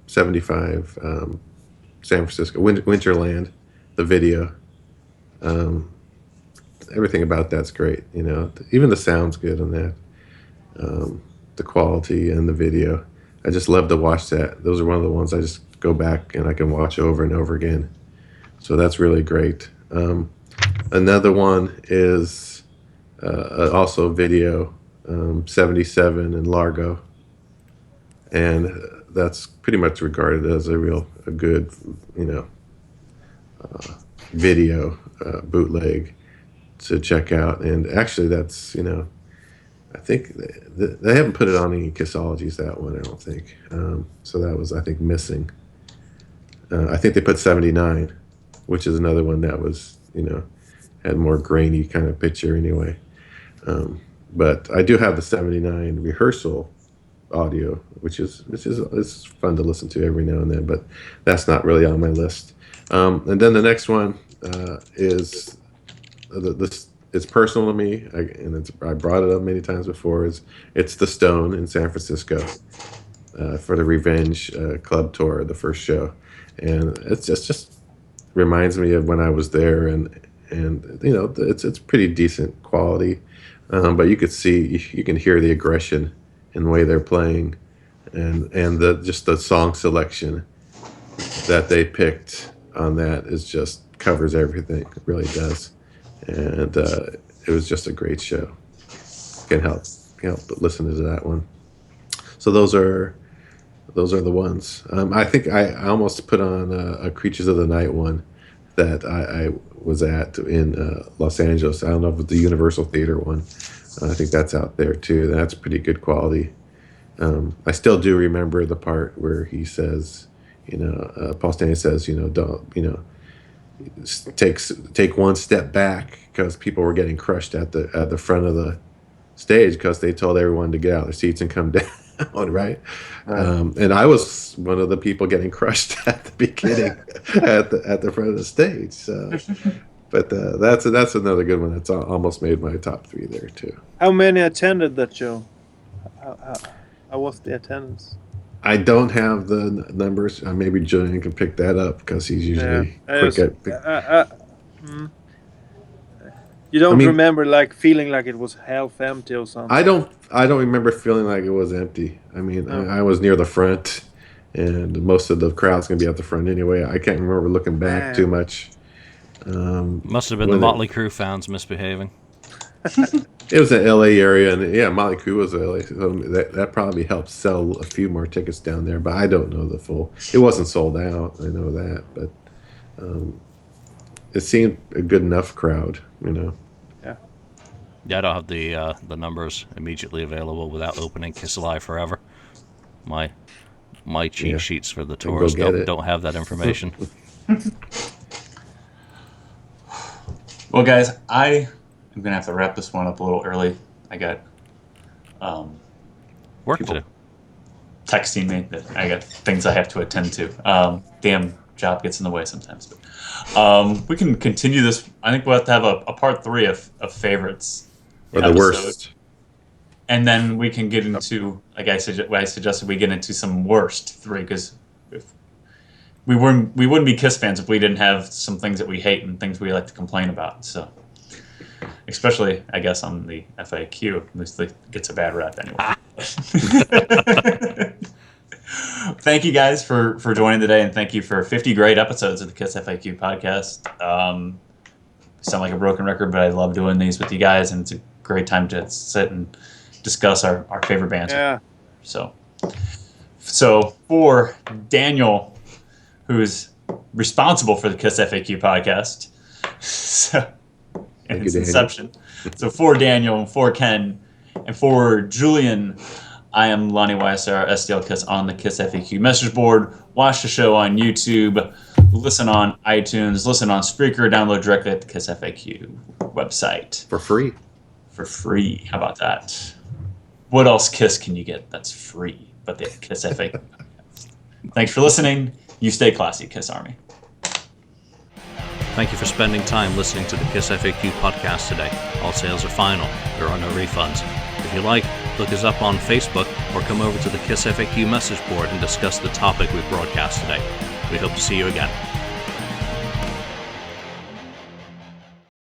75 San Francisco Winterland, the video. Everything about that's great. Even the sound's good on that. The quality and the video. I just love to watch that. Those are one of the ones I just go back and I can watch over and over again. So that's really great. Another one is also video, 77 in Largo. And that's pretty much regarded as a good, video bootleg to check out. And actually that's, I think they haven't put it on any Kissologies, that one, I don't think. So that was, I think, missing. I think they put 79, which is another one that was, had more grainy kind of picture anyway. But I do have the 79 rehearsal audio, which is it's fun to listen to every now and then, but that's not really on my list. And then the next one is it's personal to me, I brought it up many times before. It's the Stone in San Francisco for the Revenge Club tour, the first show, and it's just reminds me of when I was there, and it's pretty decent quality, but you can hear the aggression in the way they're playing, and just the song selection that they picked on that just covers everything. It really does. And it was just a great show. Can't help but listen to that one. So those are the ones. I think I almost put on a Creatures of the Night one that I was at in Los Angeles. I don't know if it's the Universal Theater one. I think that's out there too. That's pretty good quality. I still do remember the part where he says, Paul Stanley says, don't, take one step back, because people were getting crushed at the front of the stage because they told everyone to get out of their seats and come down. Right. And I was one of the people getting crushed at the beginning at the front of the stage. So, but that's another good one. That's almost made my top 3 there too. How many attended that show? How was the attendance? I don't have the numbers. Maybe Julian can pick that up because he's usually quick at. You don't remember like feeling like it was half empty or something? I don't remember feeling like it was empty. I mean, I was near the front, and most of the crowd's gonna be at the front anyway. I can't remember looking back too much. Must have been the Motley Crue fans misbehaving. It was an LA area, and yeah, Motley Crue was LA, so that probably helped sell a few more tickets down there. But I don't know the full. It wasn't sold out. I know that, but it seemed a good enough crowd, Yeah, I don't have the numbers immediately available without opening Kiss Alive Forever. My cheat sheets for the tours don't have that information. Well, guys, I'm gonna have to wrap this one up a little early. I got work to do. Texting me that I got things I have to attend to. Damn job gets in the way sometimes. But we can continue this. I think we'll have to have a part 3 of favorites. Or the worst. And then we can get into, like I suggested, we get into some worst 3, because we wouldn't be Kiss fans if we didn't have some things that we hate and things we like to complain about. So, especially, I guess, on the FAQ, at least it gets a bad rap anyway. thank you guys for joining today, and thank you for 50 great episodes of the KissFAQ podcast. Sound like a broken record, but I love doing these with you guys, and it's a great time to sit and discuss our favorite bands. Yeah. So for Daniel, who's responsible for the KissFAQ podcast, in its inception. So for Daniel, and for Ken, and for Julian, I am Lonnie Wezze, stlkiss on the KissFAQ message board. Watch the show on YouTube, listen on iTunes, listen on Spreaker, download directly at the KissFAQ website. For free. For free. How about that? What else Kiss can you get that's free but the KissFAQ podcast? Thanks for listening. You stay classy, Kiss Army. Thank you for spending time listening to the KissFAQ podcast today. All sales are final. There are no refunds. If you like, look us up on Facebook or come over to the KissFAQ message board and discuss the topic we broadcast today. We hope to see you again.